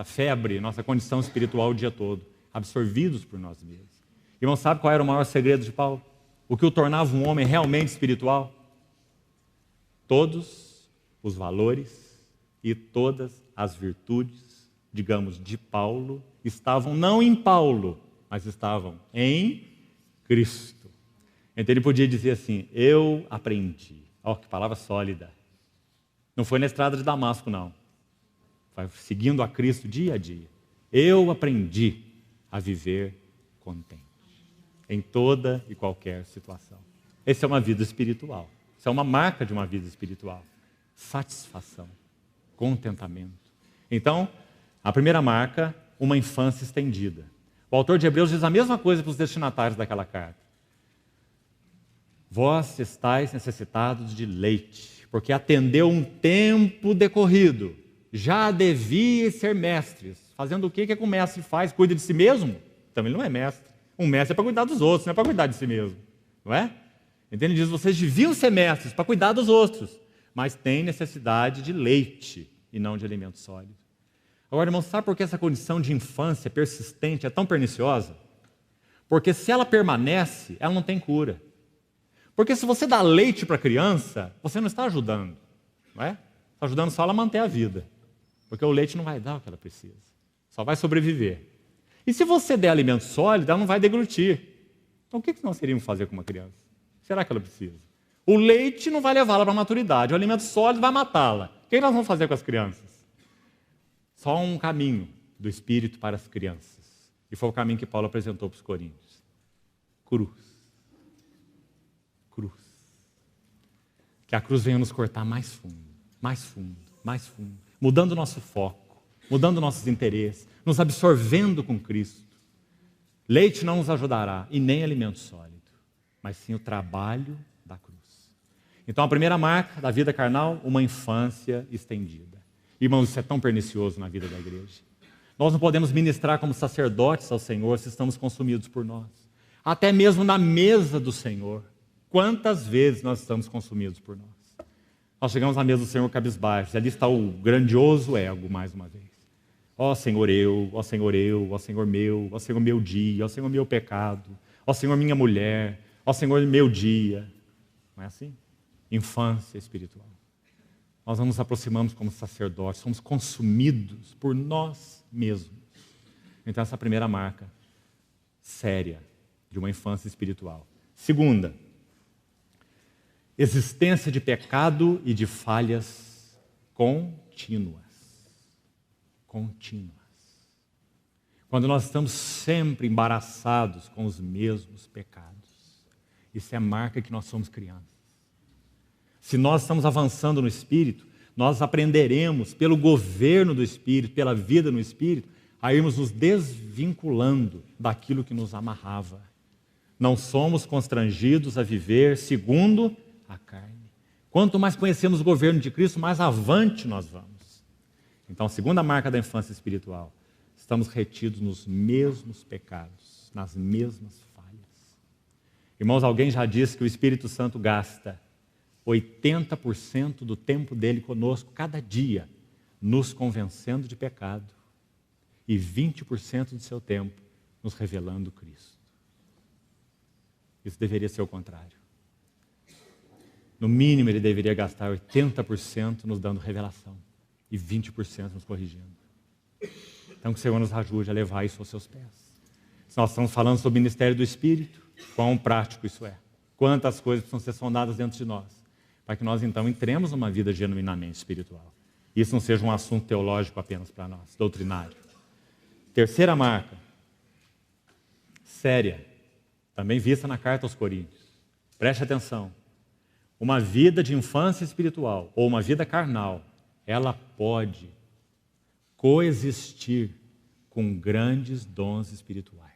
Speaker 1: febre, nossa condição espiritual o dia todo, absorvidos por nós mesmos. Irmão, sabe qual era o maior segredo de Paulo? O que o tornava um homem realmente espiritual? Todos os valores e todas as virtudes, digamos, de Paulo, estavam não em Paulo, mas estavam em Cristo. Então ele podia dizer assim, eu aprendi. Ó, que palavra sólida. Não foi na estrada de Damasco, não. Vai seguindo a Cristo dia a dia. Eu aprendi a viver contente, em toda e qualquer situação. Essa é uma vida espiritual. Isso é uma marca de uma vida espiritual. Satisfação, contentamento. Então, a primeira marca, uma infância estendida. O autor de Hebreus diz a mesma coisa para os destinatários daquela carta. Vós estáis necessitados de leite, porque atendeu um tempo decorrido. Já devíeis ser mestres. Fazendo o que que o mestre faz? Cuida de si mesmo? Então ele não é mestre. Um mestre é para cuidar dos outros, não é para cuidar de si mesmo. Não é? Então ele diz, vocês deviam ser mestres para cuidar dos outros, mas têm necessidade de leite e não de alimento sólido. Agora, irmão, sabe por que essa condição de infância persistente é tão perniciosa? Porque se ela permanece, ela não tem cura. Porque se você dá leite para a criança, você não está ajudando, não é? Está ajudando só ela a manter a vida. Porque o leite não vai dar o que ela precisa. Só vai sobreviver. E se você der alimento sólido, ela não vai deglutir. Então o que nós teríamos que fazer com uma criança? Será que ela precisa? O leite não vai levá-la para a maturidade. O alimento sólido vai matá-la. O que nós vamos fazer com as crianças? Só um caminho do Espírito para as crianças. E foi o caminho que Paulo apresentou para os coríntios. Cruz. Cruz. Que a cruz venha nos cortar mais fundo, mais fundo, mais fundo. Mudando o nosso foco, mudando nossos interesses, nos absorvendo com Cristo. Leite não nos ajudará, e nem alimento sólido, mas sim o trabalho da cruz. Então a primeira marca da vida carnal, uma infância estendida. Irmãos, isso é tão pernicioso na vida da igreja. Nós não podemos ministrar como sacerdotes ao Senhor se estamos consumidos por nós. Até mesmo na mesa do Senhor. Quantas vezes nós estamos consumidos por nós? Nós chegamos à mesa do Senhor cabisbaixos, e ali está o grandioso ego, mais uma vez. Ó Senhor eu, ó Senhor eu, ó Senhor meu dia, ó Senhor meu pecado, ó Senhor minha mulher, ó Senhor meu dia. Não é assim? Infância espiritual. nós não nos aproximamos como sacerdotes, somos consumidos por nós mesmos. Então, essa é a primeira marca séria de uma infância espiritual. Segunda, existência de pecado e de falhas contínuas. Contínuas. Quando nós estamos sempre embaraçados com os mesmos pecados, isso é marca que nós somos crianças. Se nós estamos avançando no Espírito, nós aprenderemos pelo governo do Espírito, pela vida no Espírito, a irmos nos desvinculando daquilo que nos amarrava. Não somos constrangidos a viver segundo a carne. Quanto mais conhecemos o governo de Cristo, mais avante nós vamos. Então, a segunda marca da infância espiritual, estamos retidos nos mesmos pecados, nas mesmas falhas. Irmãos, alguém já disse que o Espírito Santo gasta 80% do tempo dele conosco, cada dia, nos convencendo de pecado, e 20% do seu tempo nos revelando Cristo. Isso deveria ser o contrário. No mínimo, ele deveria gastar 80% nos dando revelação e 20% nos corrigindo. Então, que o Senhor nos ajude a levar isso aos seus pés. Se nós estamos falando sobre o ministério do Espírito, quão prático isso é. Quantas coisas precisam ser sondadas dentro de nós, para que nós, então, entremos numa vida genuinamente espiritual. E isso não seja um assunto teológico apenas para nós, doutrinário. Terceira marca, séria, também vista na carta aos Coríntios. Preste atenção. Uma vida de infância espiritual ou uma vida carnal, ela pode coexistir com grandes dons espirituais.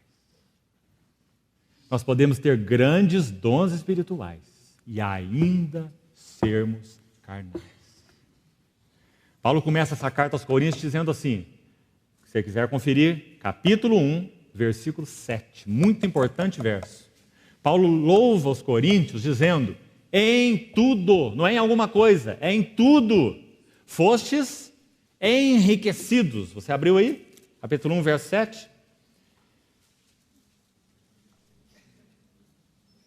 Speaker 1: Nós podemos ter grandes dons espirituais e ainda sermos carnais. Paulo começa essa carta aos Coríntios dizendo assim, se você quiser conferir, capítulo 1, versículo 7, muito importante verso. Paulo louva os coríntios dizendo, em tudo, não é em alguma coisa, é em tudo, fostes enriquecidos. Você abriu aí? Capítulo 1, verso 7.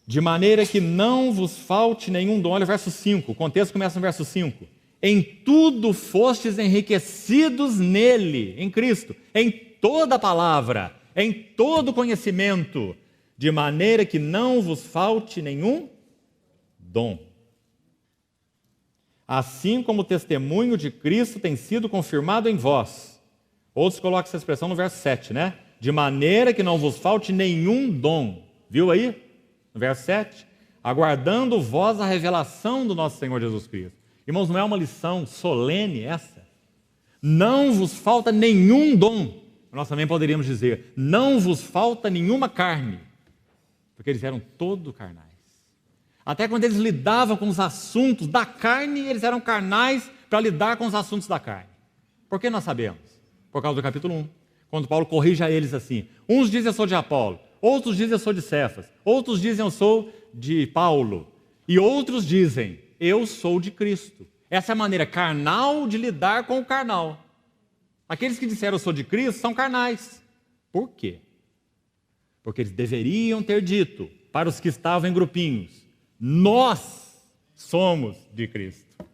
Speaker 1: De maneira que não vos falte nenhum dom. Olha o verso 5, o contexto começa no verso 5. Em tudo fostes enriquecidos nele, em Cristo, em toda a palavra, em todo conhecimento, de maneira que não vos falte nenhum dom. Assim como o testemunho de Cristo tem sido confirmado em vós. Outros colocam essa expressão no verso 7, né? De maneira que não vos falte nenhum dom. Viu aí? No verso 7. Aguardando vós a revelação do nosso Senhor Jesus Cristo. Irmãos, não é uma lição solene essa? Não vos falta nenhum dom. Nós também poderíamos dizer, não vos falta nenhuma carne. Porque eles eram todo carnais. Até quando eles lidavam com os assuntos da carne, eles eram carnais para lidar com os assuntos da carne. Por que nós sabemos? Por causa do capítulo 1. Quando Paulo corrige a eles assim, uns dizem eu sou de Apolo, outros dizem eu sou de Cefas, outros dizem eu sou de Paulo, e outros dizem eu sou de Cristo. Essa é a maneira carnal de lidar com o carnal. Aqueles que disseram eu sou de Cristo são carnais. Por quê? Porque eles deveriam ter dito para os que estavam em grupinhos, nós somos de Cristo.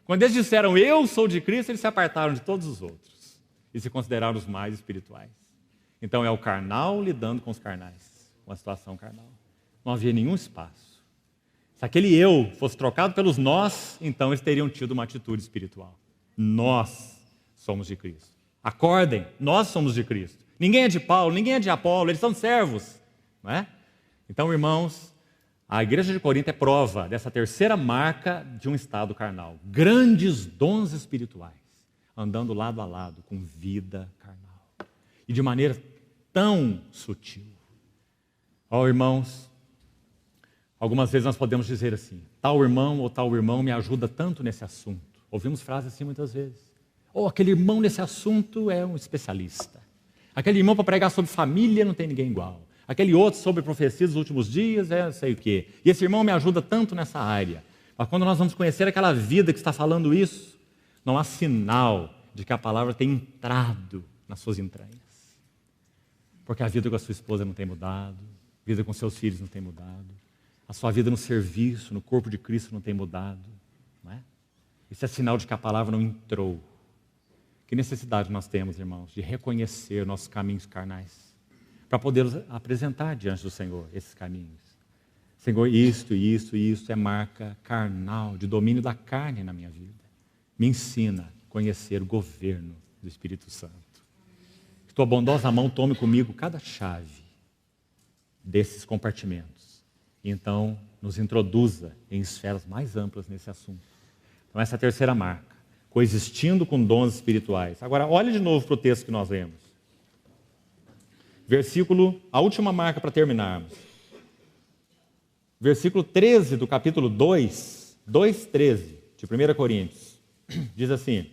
Speaker 1: Quando eles disseram eu sou de Cristo, eles se apartaram de todos os outros e se consideraram os mais espirituais. Então é o carnal lidando com os carnais, uma situação carnal. Não havia nenhum espaço. Se aquele eu fosse trocado pelos nós, então eles teriam tido uma atitude espiritual. Nós somos de Cristo. Acordem, nós somos de Cristo. Ninguém é de Paulo, ninguém é de Apolo, eles são servos. Não é? Então, irmãos, a igreja de Corinto é prova dessa terceira marca de um estado carnal. Grandes dons espirituais, andando lado a lado com vida carnal. E de maneira tão sutil. Ó, irmãos, algumas vezes nós podemos dizer assim, tal irmão ou tal irmão me ajuda tanto nesse assunto. Ouvimos frases assim muitas vezes. Ou aquele irmão nesse assunto é um especialista. Aquele irmão para pregar sobre família não tem ninguém igual. Aquele outro sobre profecias dos últimos dias é não sei o quê. E esse irmão me ajuda tanto nessa área. Mas quando nós vamos conhecer aquela vida que está falando isso, não há sinal de que a palavra tem entrado nas suas entranhas. Porque a vida com a sua esposa não tem mudado, a vida com seus filhos não tem mudado, a sua vida no serviço, no corpo de Cristo não tem mudado. Não é? Isso é sinal de que a palavra não entrou. Que necessidade nós temos, irmãos, de reconhecer nossos caminhos carnais, para poder apresentar diante do Senhor esses caminhos. Senhor, isto é marca carnal, de domínio da carne na minha vida. Me ensina a conhecer o governo do Espírito Santo. Que tua bondosa mão tome comigo cada chave desses compartimentos. E então nos introduza em esferas mais amplas nesse assunto. Então essa é a terceira marca, coexistindo com dons espirituais. Agora, olhe de novo para o texto que nós lemos. A última marca para terminarmos. Versículo 13 do capítulo 2:13 de 1 Coríntios. Diz assim: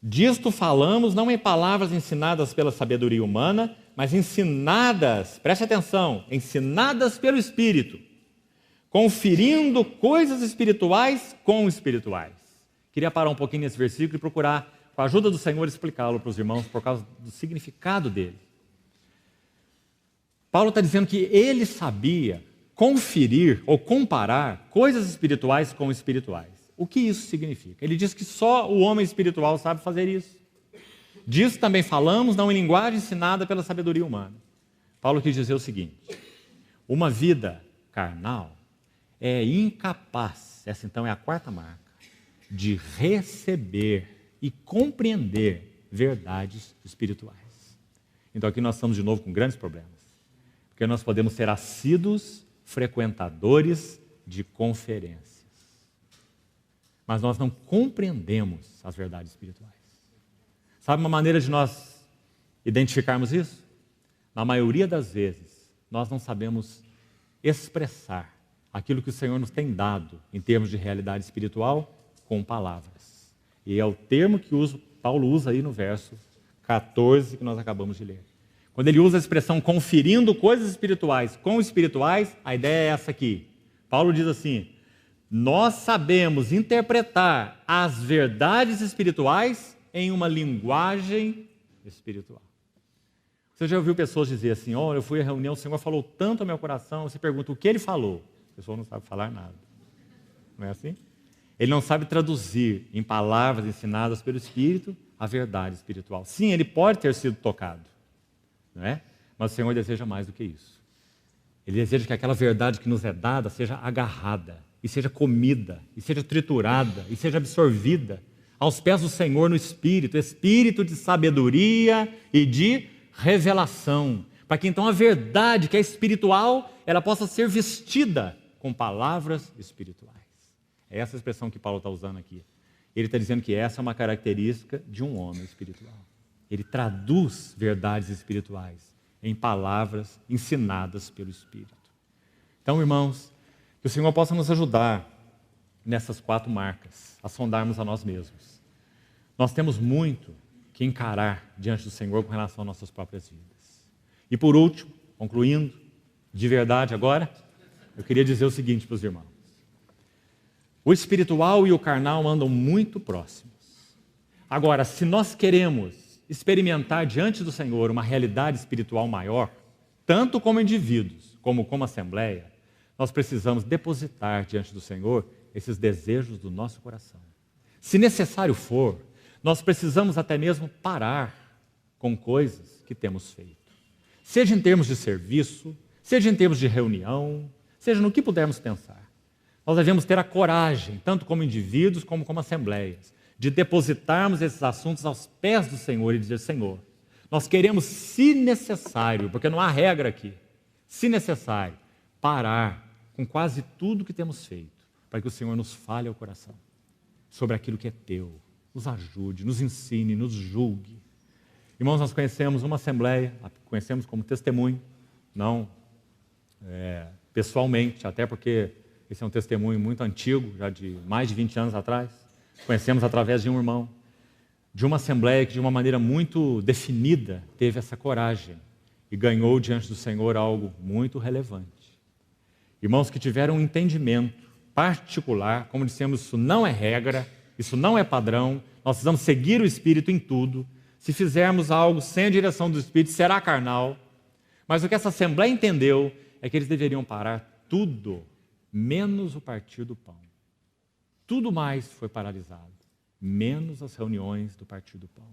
Speaker 1: disto falamos não em palavras ensinadas pela sabedoria humana, mas ensinadas, preste atenção, ensinadas pelo Espírito, conferindo coisas espirituais com espirituais. Queria parar um pouquinho nesse versículo e procurar, com a ajuda do Senhor, explicá-lo para os irmãos por causa do significado dele. Paulo está dizendo que ele sabia conferir ou comparar coisas espirituais com espirituais. O que isso significa? Ele diz que só o homem espiritual sabe fazer isso. Disso também falamos, não em linguagem ensinada pela sabedoria humana. Paulo quis dizer o seguinte: uma vida carnal é incapaz, essa então é a quarta marca, de receber e compreender verdades espirituais. Então aqui nós estamos de novo com grandes problemas, porque nós podemos ser assíduos frequentadores de conferências, mas nós não compreendemos as verdades espirituais. Sabe uma maneira de nós identificarmos isso? Na maioria das vezes, nós não sabemos expressar aquilo que o Senhor nos tem dado em termos de realidade espiritual com palavras. E é o termo que Paulo usa aí no verso 14 que nós acabamos de ler. Quando ele usa a expressão conferindo coisas espirituais com espirituais, a ideia é essa aqui. Paulo diz assim: nós sabemos interpretar as verdades espirituais em uma linguagem espiritual. Você já ouviu pessoas dizer assim: olha, eu fui à reunião, o Senhor falou tanto ao meu coração, você pergunta o que ele falou. A pessoa não sabe falar nada. Não é assim? Ele não sabe traduzir em palavras ensinadas pelo Espírito a verdade espiritual. Sim, ele pode ter sido tocado, não é? Mas o Senhor deseja mais do que isso. Ele deseja que aquela verdade que nos é dada seja agarrada, e seja comida, e seja triturada, e seja absorvida aos pés do Senhor no Espírito, Espírito de sabedoria e de revelação, para que então a verdade que é espiritual, ela possa ser vestida com palavras espirituais. É essa expressão que Paulo está usando aqui. Ele está dizendo que essa é uma característica de um homem espiritual. Ele traduz verdades espirituais em palavras ensinadas pelo Espírito. Então, irmãos, que o Senhor possa nos ajudar nessas 4 marcas, a sondarmos a nós mesmos. Nós temos muito que encarar diante do Senhor com relação às nossas próprias vidas. E por último, concluindo, de verdade agora, eu queria dizer o seguinte para os irmãos. O espiritual e o carnal andam muito próximos. Agora, se nós queremos experimentar diante do Senhor uma realidade espiritual maior, tanto como indivíduos, como assembleia, nós precisamos depositar diante do Senhor esses desejos do nosso coração. Se necessário for, nós precisamos até mesmo parar com coisas que temos feito. Seja em termos de serviço, seja em termos de reunião, seja no que pudermos pensar. Nós devemos ter a coragem, tanto como indivíduos como assembleias, de depositarmos esses assuntos aos pés do Senhor e dizer: Senhor, nós queremos, se necessário, porque não há regra aqui, se necessário, parar com quase tudo que temos feito, para que o Senhor nos fale ao coração sobre aquilo que é teu, nos ajude, nos ensine, nos julgue. Irmãos, nós conhecemos uma assembleia, conhecemos como testemunho, não pessoalmente, até porque esse é um testemunho muito antigo, já de mais de 20 anos atrás. Conhecemos através de um irmão, de uma assembleia que de uma maneira muito definida teve essa coragem e ganhou diante do Senhor algo muito relevante. Irmãos que tiveram um entendimento particular, como dissemos, isso não é regra, isso não é padrão, nós precisamos seguir o Espírito em tudo. Se fizermos algo sem a direção do Espírito, será carnal. Mas o que essa assembleia entendeu é que eles deveriam parar tudo, menos o partir do pão. Tudo mais foi paralisado, menos as reuniões do Partir do Pão.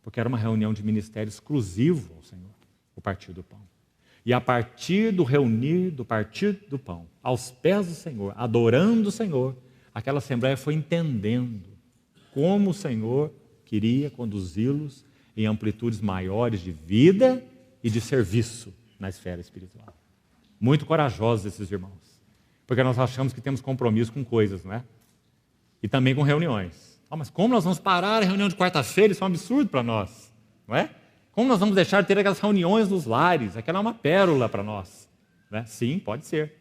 Speaker 1: Porque era uma reunião de ministério exclusivo ao Senhor, o Partir do Pão. E a partir do reunir do Partir do Pão, aos pés do Senhor, adorando o Senhor, aquela assembleia foi entendendo como o Senhor queria conduzi-los em amplitudes maiores de vida e de serviço na esfera espiritual. Muito corajosos esses irmãos, porque nós achamos que temos compromisso com coisas, não é? E também com reuniões. Mas como nós vamos parar a reunião de quarta-feira? Isso é um absurdo para nós, não é? Como nós vamos deixar de ter aquelas reuniões nos lares? Aquela é uma pérola para nós. Né? Sim, pode ser.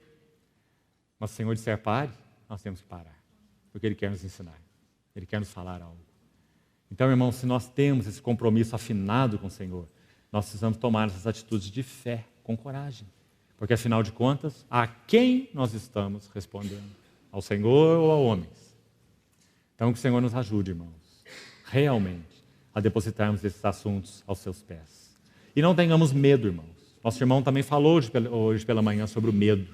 Speaker 1: Mas se o Senhor disser pare, nós temos que parar. Porque Ele quer nos ensinar. Ele quer nos falar algo. Então, irmãos, se nós temos esse compromisso afinado com o Senhor, nós precisamos tomar essas atitudes de fé, com coragem. Porque, afinal de contas, a quem nós estamos respondendo? Ao Senhor ou a homens? Então, que o Senhor nos ajude, irmãos, realmente, a depositarmos esses assuntos aos seus pés. E não tenhamos medo, irmãos. Nosso irmão também falou hoje pela manhã sobre o medo.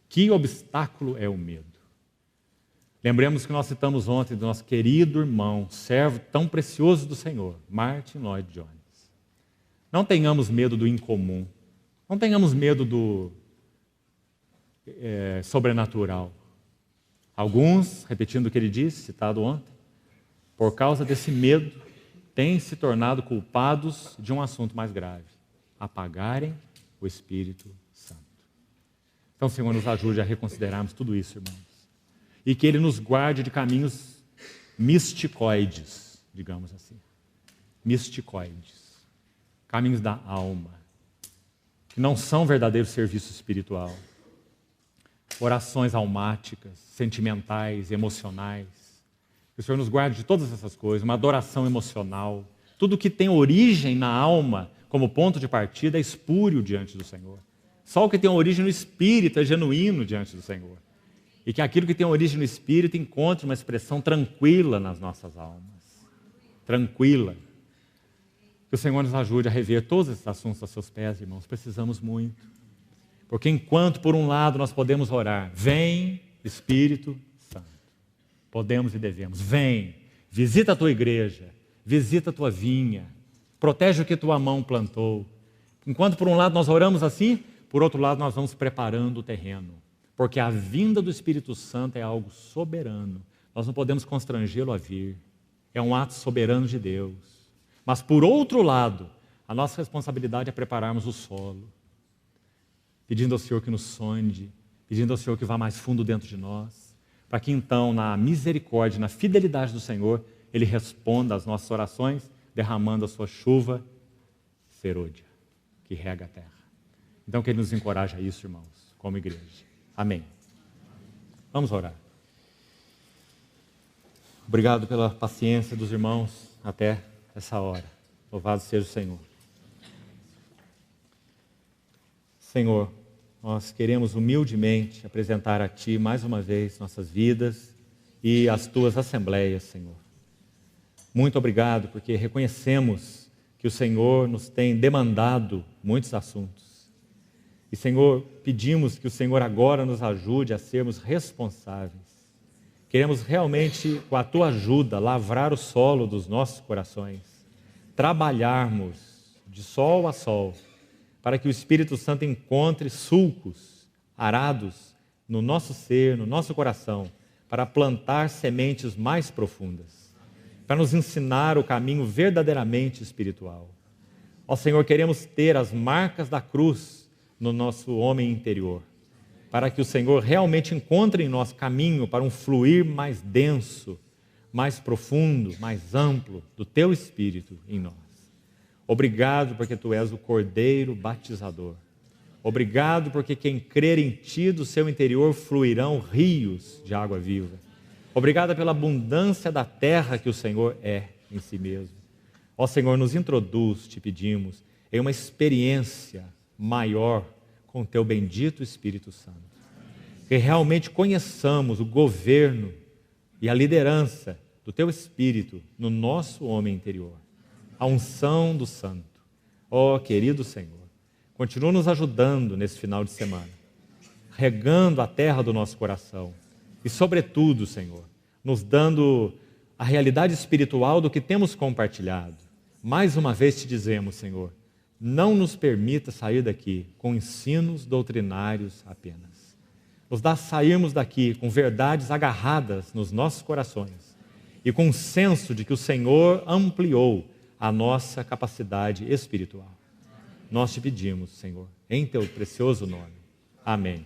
Speaker 1: Que obstáculo é o medo? Lembremos que nós citamos ontem do nosso querido irmão, servo tão precioso do Senhor, Martin Lloyd Jones. Não tenhamos medo do incomum. Não tenhamos medo do sobrenatural. Alguns, repetindo o que ele disse, citado ontem, por causa desse medo, têm se tornado culpados de um assunto mais grave: apagarem o Espírito Santo. Então, o Senhor nos ajude a reconsiderarmos tudo isso, irmãos. E que Ele nos guarde de caminhos misticoides, digamos assim. Misticoides. Caminhos da alma. Que não são verdadeiro serviço espiritual. Orações almáticas, sentimentais, emocionais. Que o Senhor nos guarde de todas essas coisas, uma adoração emocional. Tudo que tem origem na alma como ponto de partida é espúrio diante do Senhor. Só o que tem origem no Espírito é genuíno diante do Senhor. E que aquilo que tem origem no Espírito encontre uma expressão tranquila nas nossas almas. Tranquila. Que o Senhor nos ajude a rever todos esses assuntos aos seus pés, irmãos. Precisamos muito. Porque enquanto, por um lado, nós podemos orar, vem Espírito Santo. Podemos e devemos. Vem, visita a tua igreja, visita a tua vinha, protege o que tua mão plantou. Enquanto, por um lado, nós oramos assim, por outro lado, nós vamos preparando o terreno. Porque a vinda do Espírito Santo é algo soberano. Nós não podemos constrangê-lo a vir. É um ato soberano de Deus. Mas, por outro lado, a nossa responsabilidade é prepararmos o solo, pedindo ao Senhor que nos sonde, pedindo ao Senhor que vá mais fundo dentro de nós, para que então, na misericórdia, na fidelidade do Senhor, Ele responda às nossas orações, derramando a sua chuva serôdia, que rega a terra. Então, que Ele nos encoraje a isso, irmãos, como igreja. Amém. Vamos orar. Obrigado pela paciência dos irmãos até essa hora. Louvado seja o Senhor. Senhor, nós queremos humildemente apresentar a Ti mais uma vez nossas vidas e as Tuas assembleias, Senhor. Muito obrigado, porque reconhecemos que o Senhor nos tem demandado muitos assuntos. E, Senhor, pedimos que o Senhor agora nos ajude a sermos responsáveis. Queremos realmente, com a Tua ajuda, lavrar o solo dos nossos corações, trabalharmos de sol a sol, para que o Espírito Santo encontre sulcos, arados no nosso ser, no nosso coração, para plantar sementes mais profundas, para nos ensinar o caminho verdadeiramente espiritual. Ó Senhor, queremos ter as marcas da cruz no nosso homem interior, para que o Senhor realmente encontre em nós caminho para um fluir mais denso, mais profundo, mais amplo do Teu Espírito em nós. Obrigado porque Tu és o Cordeiro batizador. Obrigado porque quem crer em Ti, do seu interior fluirão rios de água viva. Obrigado pela abundância da terra que o Senhor é em si mesmo. Ó Senhor, nos introduz, te pedimos, em uma experiência maior com o Teu bendito Espírito Santo. Que realmente conheçamos o governo e a liderança do Teu Espírito no nosso homem interior. A unção do Santo. Ó querido Senhor, continua nos ajudando nesse final de semana, regando a terra do nosso coração e, sobretudo, Senhor, nos dando a realidade espiritual do que temos compartilhado. Mais uma vez te dizemos, Senhor, não nos permita sair daqui com ensinos doutrinários apenas. Nos dá sairmos daqui com verdades agarradas nos nossos corações e com um senso de que o Senhor ampliou a nossa capacidade espiritual. Nós te pedimos, Senhor, em teu precioso nome. Amém.